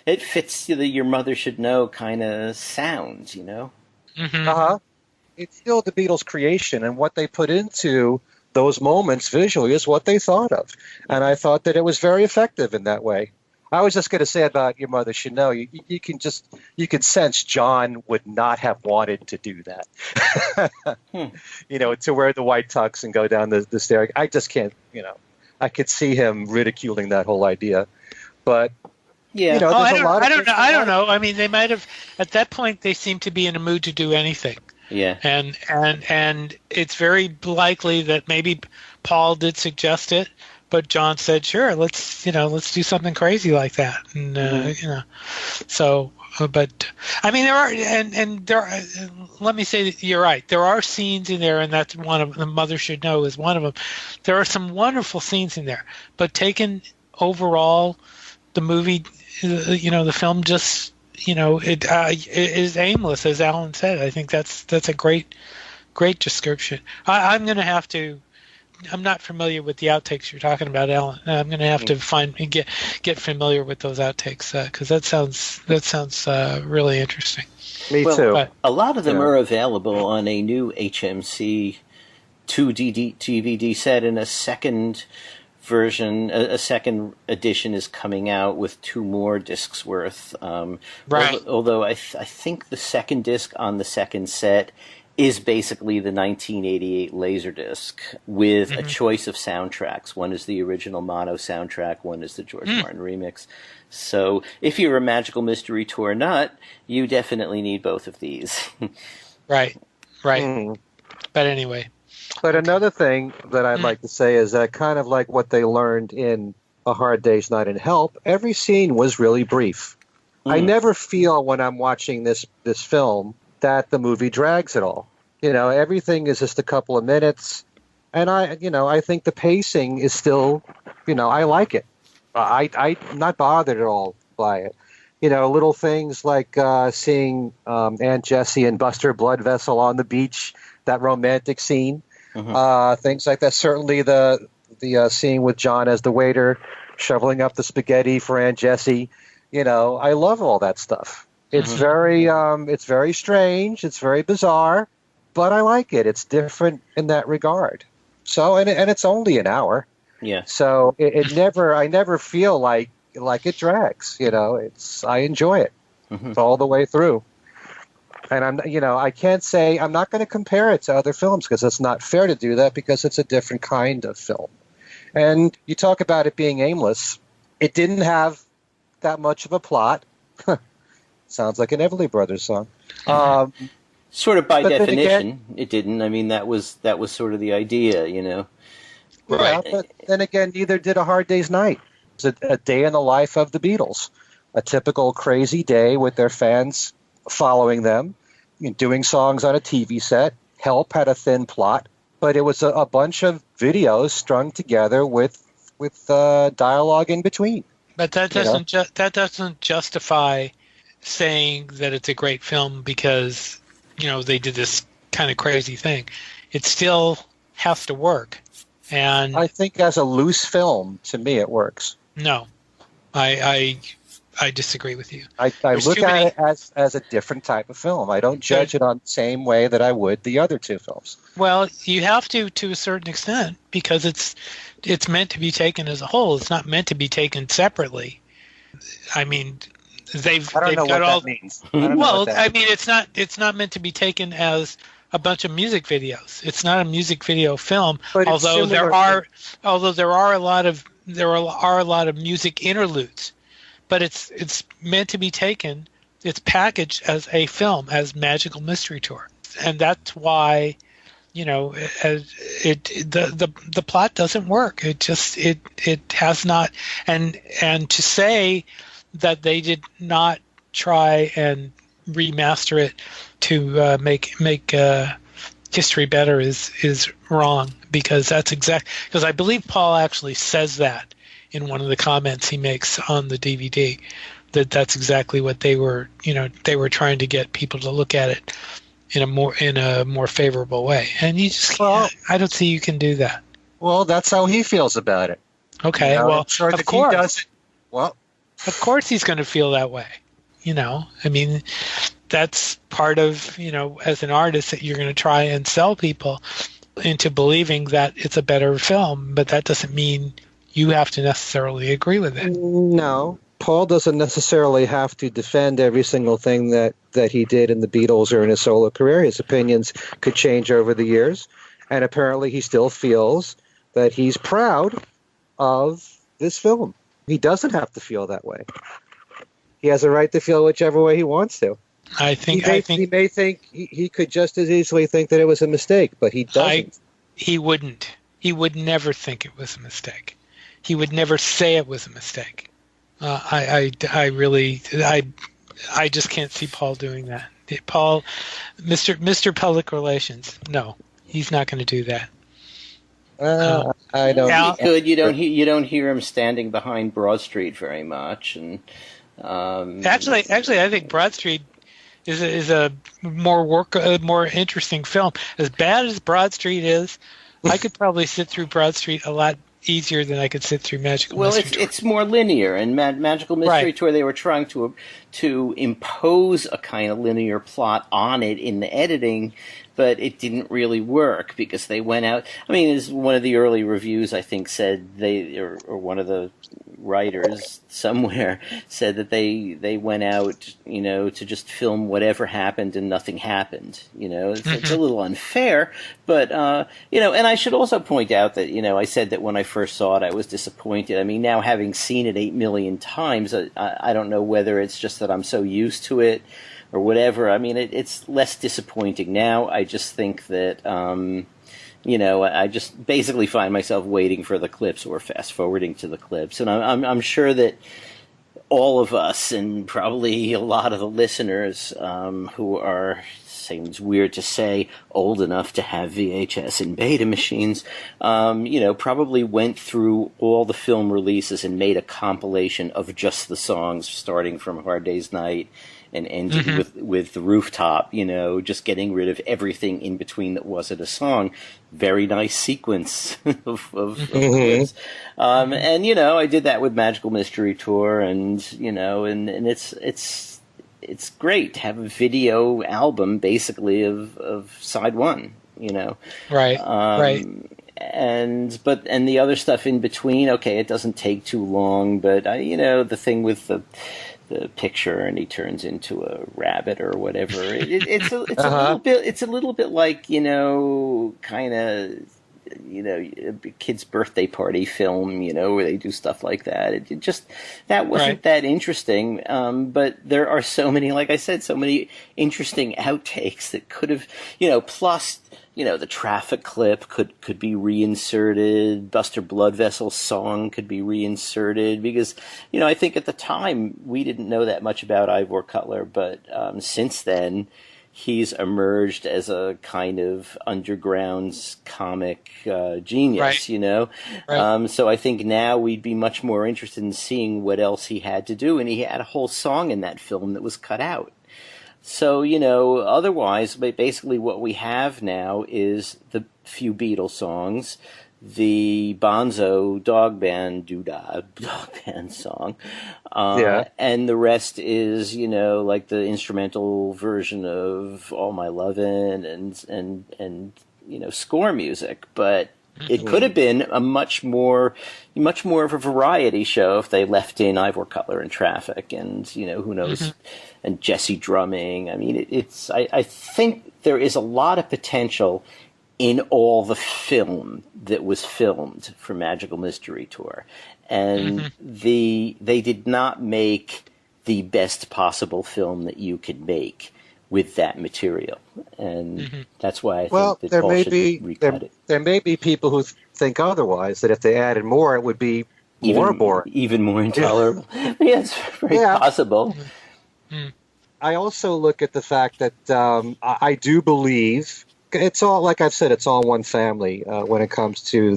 it fits the Your Mother Should Know kind of sounds, Mm-hmm. Uh-huh. It's still the Beatles' creation, and what they put into those moments visually is what they thought of. And I thought that it was very effective in that way. I was just going to say about Your Mother Should Know, you can sense John would not have wanted to do that. To wear the white tux and go down the stair. I just can't, I could see him ridiculing that whole idea. But yeah, I don't know. They might have at that point. They seemed to be in a mood to do anything. Yeah. And it's very likely that maybe Paul did suggest it, but John said, "Sure, let's do something crazy like that." And so, but I mean, there are and there. Let me say that you're right. There are scenes in there, and that's one of the Mother Should Know is one of them. There are some wonderful scenes in there, but taken overall, the movie, the film just, it is aimless, as Alan said. I think that's a great description. I'm going to have to. I'm not familiar with the outtakes you're talking about, Alan. I'm going to have to get familiar with those outtakes because that sounds really interesting. Me too. But a lot of them are available on a new HMC 2D DVD set, and a second version, a second edition is coming out with 2 more discs worth. Right. Although I think the second disc on the second set is basically the 1988 Laserdisc with a choice of soundtracks. One is the original mono soundtrack, one is the George Martin remix. So if you're a Magical Mystery Tour nut, you definitely need both of these. Right. But anyway. But another thing that I'd like to say is that kind of like what they learned in A Hard Day's Night in Help, every scene was really brief. I never feel when I'm watching this film that the movie drags at all. Everything is just a couple of minutes, and I think the pacing is still, I like it. I'm not bothered at all by it. Little things like seeing Aunt Jessie and Buster Bloodvessel on the beach, that romantic scene, things like that. Certainly the scene with John as the waiter shoveling up the spaghetti for Aunt Jessie. I love all that stuff. It's it's very strange. It's very bizarre, but I like it. It's different in that regard. So, and it's only an hour. Yeah. So I never feel like it drags. I enjoy it all the way through. And I can't say, I'm not going to compare it to other films because it's not fair to do that because it's a different kind of film. And you talk about it being aimless. It didn't have that much of a plot. Sounds like an Everly Brothers song. Sort of by definition, it didn't. I mean, that was sort of the idea, Right. Yeah, but then again, neither did A Hard Day's Night. It's a day in the life of the Beatles. A typical crazy day with their fans following them, doing songs on a TV set. Help had a thin plot, but it was a bunch of videos strung together with dialogue in between. But that doesn't justify saying that it's a great film because they did this kind of crazy thing. It still has to work, and I think as a loose film, to me, it works. No, I disagree with you. I look at it as a different type of film. I don't judge it on the same way that I would the other 2 films. Well, you have to a certain extent because it's meant to be taken as a whole. It's not meant to be taken separately. I mean, they've got all. That means. It's not meant to be taken as a bunch of music videos. It's not a music video film, but although there are a lot of music interludes. But it's meant to be taken. It's packaged as a film, as Magical Mystery Tour, and that's why, the plot doesn't work. It has not, and to say that they did not try and remaster it to make history better is wrong because because I believe Paul actually says that in one of the comments he makes on the DVD that's exactly what they were trying to get people to look at it in a more favorable way, and you just I don't see you can do that. Well, that's how he feels about it. Okay, well, sure of course. He does it. Well, of course he's going to feel that way. I mean, that's part of, as an artist that you're going to try and sell people into believing that it's a better film, but that doesn't mean you have to necessarily agree with it. No, Paul doesn't necessarily have to defend every single thing that he did in the Beatles or in his solo career. His opinions could change over the years, and apparently he still feels that he's proud of this film. He doesn't have to feel that way. He has a right to feel whichever way he wants to. He may think he could just as easily think that it was a mistake, but he doesn't. He wouldn't. He would never think it was a mistake. He would never say it was a mistake. I just can't see Paul doing that. Paul, Mr. Public Relations, no, he's not going to do that. I don't. He could. You don't hear him standing behind Broad Street very much, and actually, I think Broad Street is a more interesting film. As bad as Broad Street is, I could probably sit through Broad Street a lot easier than I could sit through Magical Mystery Tour. It's more linear, and Magical Mystery Tour, they were trying to impose a kind of linear plot on it in the editing, but it didn't really work because they went out. I mean, as one of the early reviews, I think, said or one of the writers somewhere said that they went out, to just film whatever happened and nothing happened. It's a little unfair, but and I should also point out that I said that when I first saw it I was disappointed. I mean, now having seen it 8 million times, I don't know whether it's just that I'm so used to it or whatever. I mean, it's less disappointing now. I just think that I just basically find myself waiting for the clips or fast forwarding to the clips, and I'm sure that all of us and probably a lot of the listeners who are, seems weird to say, old enough to have VHS and beta machines, probably went through all the film releases and made a compilation of just the songs, starting from Hard Day's Night and ending with the Rooftop, just getting rid of everything in between that wasn't a song. Very nice sequence of clips. And, I did that with Magical Mystery Tour, and, and it's great to have a video album, basically, of side one, Right, right. And the other stuff in between, okay, it doesn't take too long, but, the thing with the picture and he turns into a rabbit or whatever. It's a little bit like, kind of, a kid's birthday party film, where they do stuff like that. That wasn't that interesting. But there are so many, like I said, so many interesting outtakes that could have, plus, the traffic clip could be reinserted. Buster Bloodvessel's song could be reinserted because, I think at the time we didn't know that much about Ivor Cutler, but since then he's emerged as a kind of underground comic genius, Right. So I think now we'd be much more interested in seeing what else he had to do, and he had a whole song in that film that was cut out. So, otherwise, basically what we have now is the few Beatles songs, the Bonzo dog band song, and the rest is, like the instrumental version of All My Lovin' and score music. But it could have been a much more of a variety show if they left in Ivor Cutler and Traffic and, who knows, and Jesse drumming. I mean, I think there is a lot of potential in all the film that was filmed for Magical Mystery Tour. And they did not make the best possible film that you could make with that material. And that's why I think that Paul should recut it. There may be people who think otherwise, that if they added more, it would be more boring. Even more intolerable. Yeah, it's very possible. I also look at the fact that I do believe it's all, like I've said, it's all one family when it comes to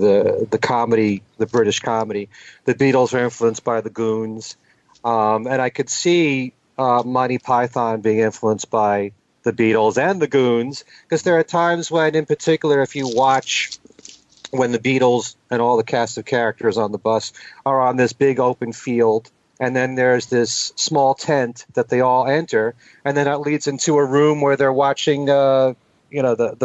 the comedy, the British comedy. The Beatles are influenced by the Goons, and I could see Monty Python being influenced by the Beatles and the Goons, because there are times when, in particular, if you watch when the Beatles and all the cast of characters on the bus are on this big open field, and then there's this small tent that they all enter, and then it leads into a room where they're watching the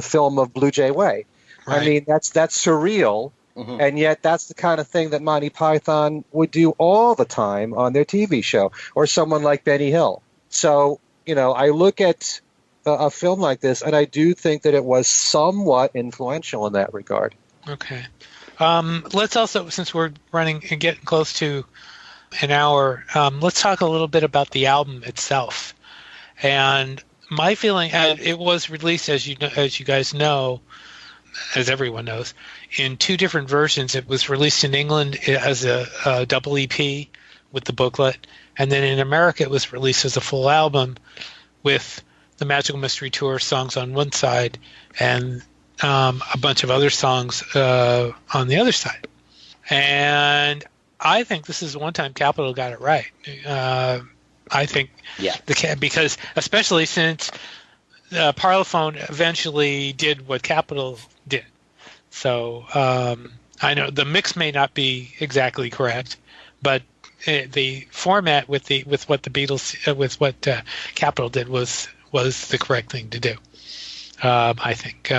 film of Blue Jay Way. Right. I mean, that's surreal, and yet that's the kind of thing that Monty Python would do all the time on their TV show, or someone like Benny Hill. So, I look at a film like this, and I do think that it was somewhat influential in that regard. Okay. Let's also, since we're running and getting close to an hour, let's talk a little bit about the album itself. And my feeling, and it was released, as you guys know, as everyone knows, in two different versions. It was released in England as a double EP with the booklet, and then in America it was released as a full album with the Magical Mystery Tour songs on one side and a bunch of other songs on the other side. And I think this is one time Capitol got it right. I think because especially since Parlophone eventually did what Capitol did. So I know the mix may not be exactly correct, but the format with what the Beatles with what Capitol did was the correct thing to do. I think.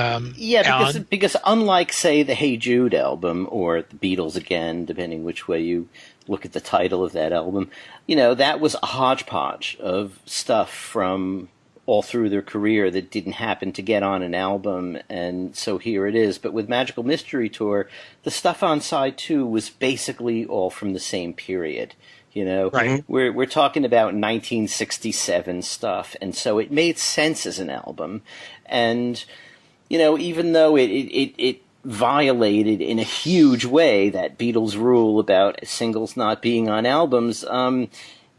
Because unlike, say, the Hey Jude album or the Beatles again, depending which way you look at the title of that album, that was a hodgepodge of stuff from all through their career that didn't happen to get on an album, and so here it is. But with Magical Mystery Tour, the stuff on side 2 was basically all from the same period. Right. We're talking about 1967 stuff, and so it made sense as an album. And even though it violated in a huge way that Beatles rule about singles not being on albums,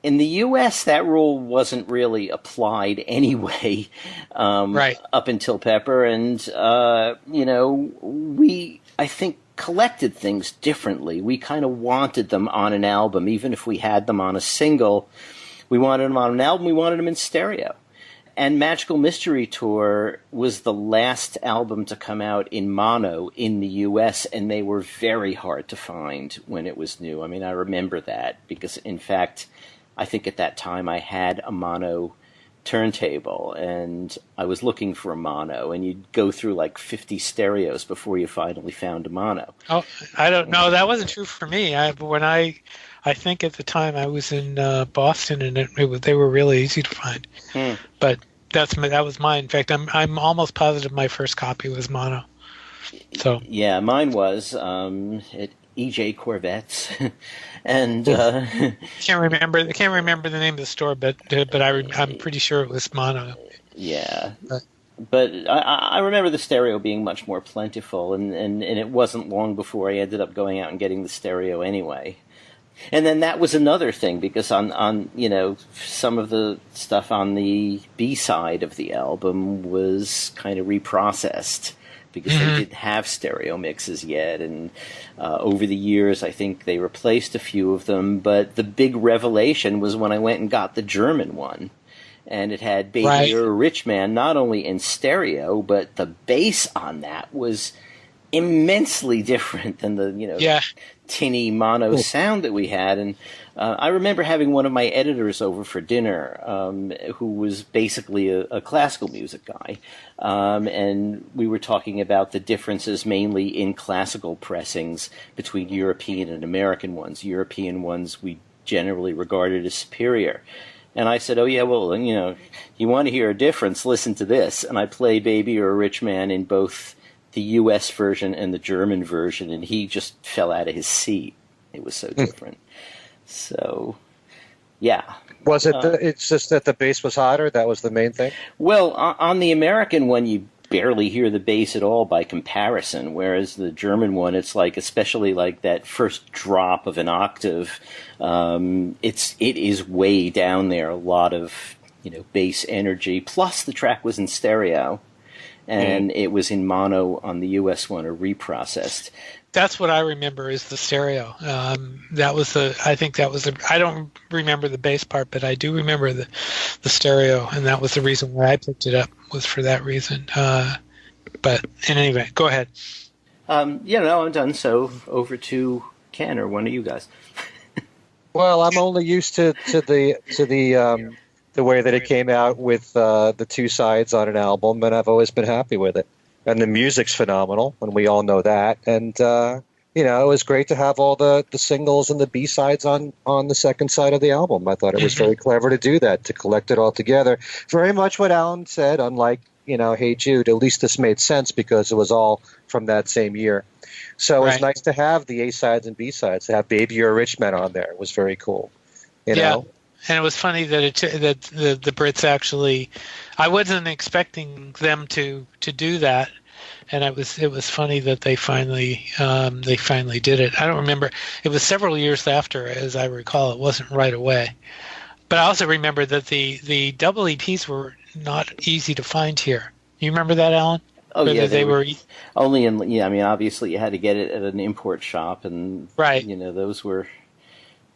in the U.S. that rule wasn't really applied anyway, right, up until Pepper, and we, I think, collected things differently. We kind of wanted them on an album, even if we had them on a single. We wanted them on an album. We wanted them in stereo. And Magical Mystery Tour was the last album to come out in mono in the U.S., and they were very hard to find when it was new. I mean, I remember that because, in fact, I think at that time I had a mono turntable, and I was looking for a mono, and you'd go through like 50 stereos before you finally found a mono. Oh, I don't know. That wasn't true for me. I think at the time I was in Boston, and they were really easy to find. But that was mine. In fact, I'm almost positive my first copy was mono. So yeah, mine was at EJ Corvettes, and can't remember the name of the store, but I'm pretty sure it was mono. Yeah. But I remember the stereo being much more plentiful, and it wasn't long before I ended up going out and getting the stereo anyway. And then that was another thing, because on some of the stuff on the B side of the album was kind of reprocessed because they didn't have stereo mixes yet, and over the years I think they replaced a few of them. But the big revelation was when I went and got the German one, and it had Baby You're a Rich Man not only in stereo, but the bass on that was immensely different than the tinny mono sound that we had. And I remember having one of my editors over for dinner, who was basically a classical music guy, and we were talking about the differences mainly in classical pressings between European and American ones. European ones we generally regarded as superior. And I said, oh, yeah, well, you want to hear a difference, listen to this. And I played Baby You're a Rich Man in both the U.S. version and the German version, and he just fell out of his seat. It was so different. So, yeah. Was it it's just that the bass was hotter? That was the main thing? Well, on the American one, you barely hear the bass at all by comparison, whereas the German one, it's like, especially like that first drop of an octave, it is way down there, a lot of bass energy. Plus, the track was in stereo, and it was in mono on the US one, or reprocessed. That's what I remember is the stereo. I don't remember the bass part, but I do remember the stereo, and that was the reason why I picked it up, was for that reason. But in any event, go ahead. I'm done. So over to Ken, or one of you guys. Well, I'm only used to the way that it came out with the two sides on an album, and I've always been happy with it. And the music's phenomenal, and we all know that. And it was great to have all the singles and the B-sides on the second side of the album. I thought it was very clever to do that, to collect it all together. Very much what Alan said, unlike, Hey Jude, at least this made sense because it was all from that same year. So it was nice to have the A-sides and B-sides, to have Baby You're a Rich Man on there. It was very cool. You know? And it was funny that that the Brits actually, I wasn't expecting them to do that, and it was funny that they finally did it. I don't remember. It was several years after, as I recall. It wasn't right away. But I also remember that the double EPs were not easy to find here. You remember that, Alan? Oh yeah, Whether they were only in, yeah. I mean, obviously you had to get it at an import shop, and right. those were,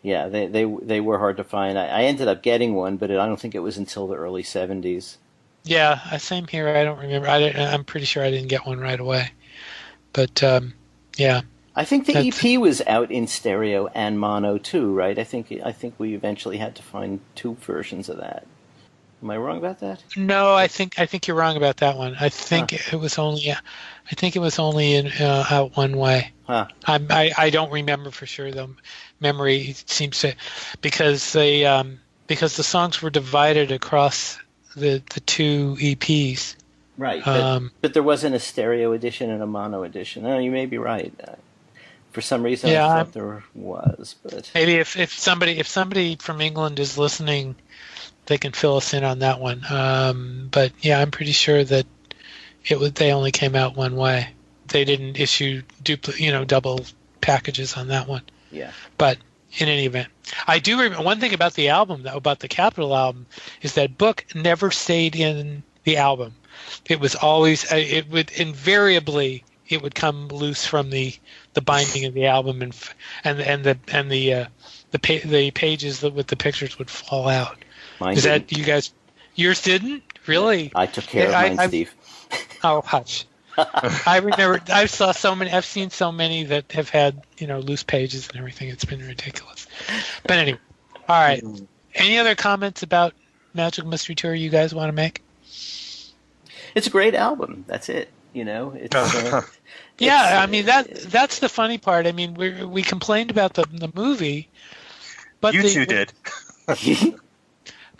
yeah, they were hard to find. I ended up getting one, but I don't think it was until the early '70s. Yeah, same here. I don't remember. I'm pretty sure I didn't get one right away. But yeah, I think the EP was out in stereo and mono too, right? I think we eventually had to find two versions of that. Am I wrong about that? no, I think you're wrong about that one. I think it was only in out one way. Huh. I don't remember for sure though. Memory seems to because because the songs were divided across the two EPs. Right, but there wasn't a stereo edition and a mono edition. No, you may be right. For some reason, I thought there was, but maybe if somebody from England is listening, they can fill us in on that one. But yeah, I'm pretty sure that they only came out one way. They didn't issue double packages on that one. Yeah. But in any event, I do remember one thing about the album, though, about the Capitol album, is that book never stayed in the album. It was always it would invariably it would come loose from the binding of the album, and the pages with the pictures would fall out. Mine Is didn't. that you guys? Yours didn't really? I took care of mine, Steve. Oh, hush. I remember I've seen so many that have had, loose pages and everything. It's been ridiculous. But anyway, all right. Any other comments about Magical Mystery Tour you guys want to make? It's a great album. That's it. It's yeah. I mean that's the funny part. I mean we complained about the movie, but you two did.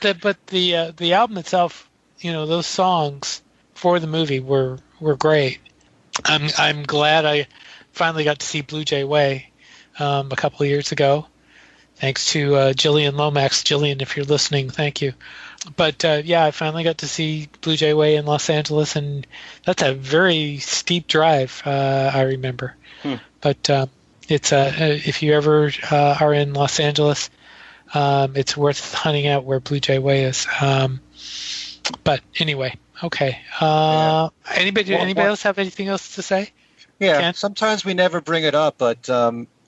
But the album itself, those songs for the movie were great. I'm glad I finally got to see Blue Jay Way a couple of years ago, thanks to Jillian Lomax. Jillian, if you're listening, thank you. But yeah, I finally got to see Blue Jay Way in Los Angeles, and that's a very steep drive. I remember, but it's if you ever are in Los Angeles, it's worth hunting out where Blue Jay Way is. But anyway, okay. Anybody else have anything else to say? Yeah, Ken? Sometimes we never bring it up, but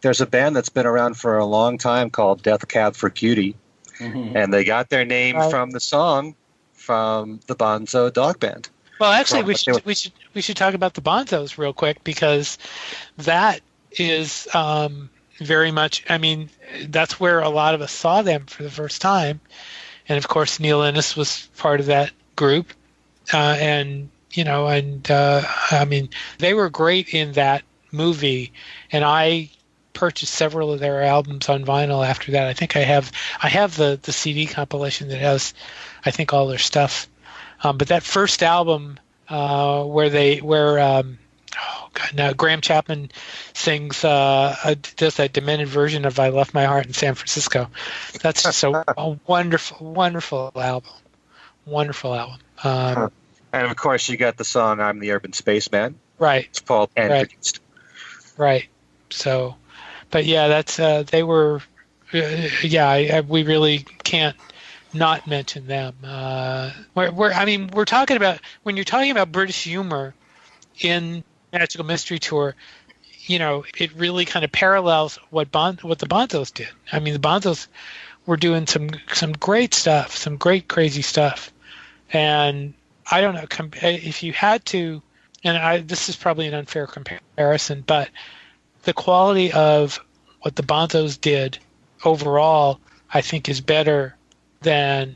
there's a band that's been around for a long time called Death Cab for Cutie, and they got their name from the song from the Bonzo Dog Band. Well, actually, we should talk about the Bonzos real quick, because that is very much. I mean, that's where a lot of us saw them for the first time, and of course, Neil Innes was part of that group, I mean, they were great in that movie, and I purchased several of their albums on vinyl after that. I think I have the CD compilation that has, I think, all their stuff. But that first album now Graham Chapman sings does that demented version of "I Left My Heart in San Francisco." That's just a wonderful album. Wonderful album. And of course, you got the song "I'm the Urban Spaceman." Right. It's Paul and produced. Right. So, but yeah, that's they were. We really can't not mention them. We're talking about, when you're talking about British humor in Magical Mystery Tour, it really kind of parallels what the Bonzos did. I mean, the Bonzos were doing some great stuff, some great crazy stuff, and I don't know if you had to, and this is probably an unfair comparison, but the quality of what the Bonzos did overall, I think, is better than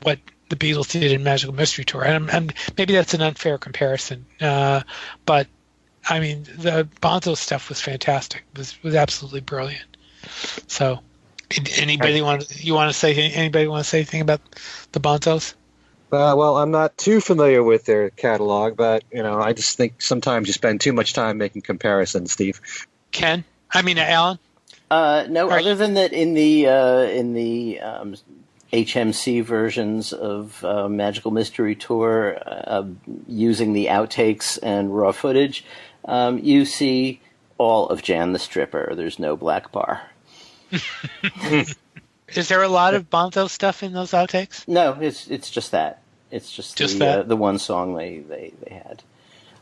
what the Beatles did in Magical Mystery Tour. And maybe that's an unfair comparison, but I mean, the Bonzo stuff was fantastic. It was absolutely brilliant. So, anybody want to say anything about the Bonzos? Well, I'm not too familiar with their catalog, but I just think sometimes you spend too much time making comparisons, Steve. Alan? No, other than that, in the HMC versions of Magical Mystery Tour using the outtakes and raw footage, you see all of Jan the Stripper. There's no black bar. Is there a lot of Bonzo stuff in those outtakes? No, it's just that. It's just the one song they had.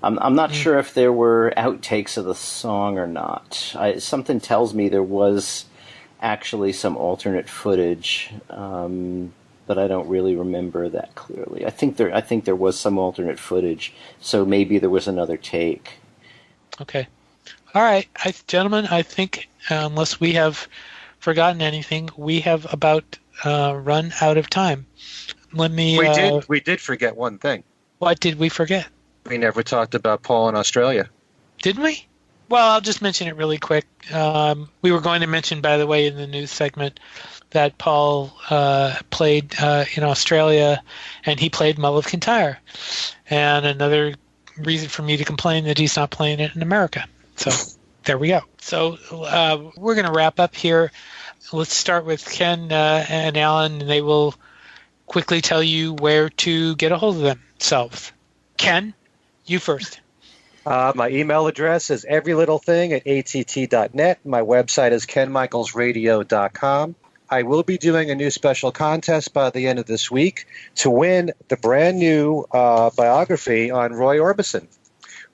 I'm not sure if there were outtakes of the song or not. Something tells me there was actually some alternate footage, but I don't really remember that clearly. I think there was some alternate footage, so maybe there was another take. Okay. All right, gentlemen, I think unless we have forgotten anything, we have about run out of time. Let me. We did forget one thing. What did we forget? We never talked about Paul in Australia. Didn't we? Well, I'll just mention it really quick. We were going to mention, by the way, in the news segment that Paul played in Australia, and he played Mull of Kintyre. And another reason for me to complain that he's not playing it in America. So there we go. So we're going to wrap up here. Let's start with Ken and Alan, and they will quickly tell you where to get a hold of themselves. Ken, you first. My email address is everylittlething@att.net. My website is kenmichaelsradio.com. I will be doing a new special contest by the end of this week to win the brand new biography on Roy Orbison,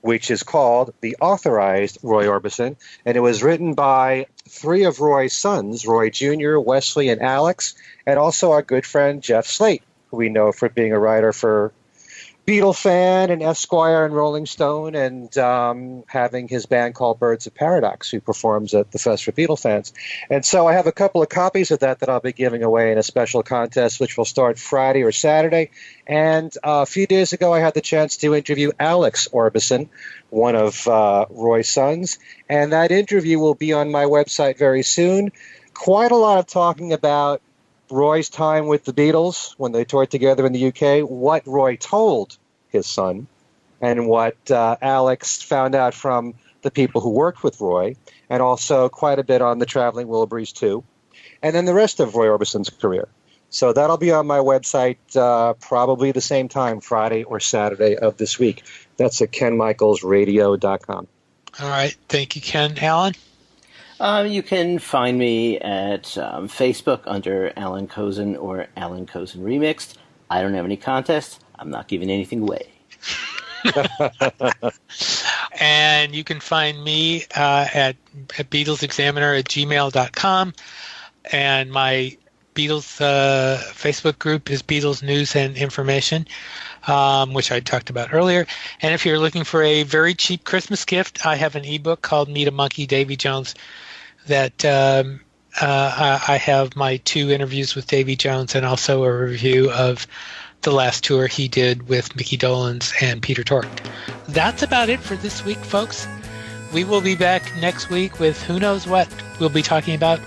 which is called The Authorized Roy Orbison, and it was written by three of Roy's sons, Roy Jr., Wesley, and Alex, and also our good friend Jeff Slate, who we know for being a writer for Beatle Fan and Esquire and Rolling Stone, and having his band called Birds of Paradox, who performs at the Fest for Beatle Fans. And so I have a couple of copies of that I'll be giving away in a special contest, which will start Friday or Saturday. And a few days ago, I had the chance to interview Alex Orbison, one of Roy's sons, and that interview will be on my website very soon. Quite a lot of talking about Roy's time with the Beatles when they toured together in the UK, what Roy told his son, and what Alex found out from the people who worked with Roy, and also quite a bit on the Traveling Wilburys too, and then the rest of Roy Orbison's career. So that'll be on my website probably the same time, Friday or Saturday of this week. That's at kenmichaelsradio.com. All right. Thank you, Ken. Alan? You can find me at Facebook under Alan Kozin or Alan Kozin Remixed. I don't have any contests. I'm not giving anything away. And you can find me at BeatlesExaminer@gmail.com. And my Beatles Facebook group is Beatles News and Information, which I talked about earlier. And if you're looking for a very cheap Christmas gift, I have an ebook called Meet a Monkey, Davy Jones, that I have my 2 interviews with Davy Jones and also a review of the last tour he did with Mickey Dolenz and Peter Tork. That's about it for this week, folks. We will be back next week with who knows what. We'll be talking about,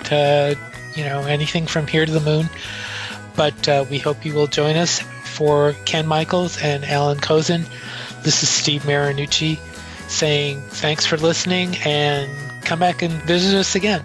anything from here to the moon. But we hope you will join us. For Ken Michaels and Alan Kozin, this is Steve Marinucci saying thanks for listening and come back and visit us again.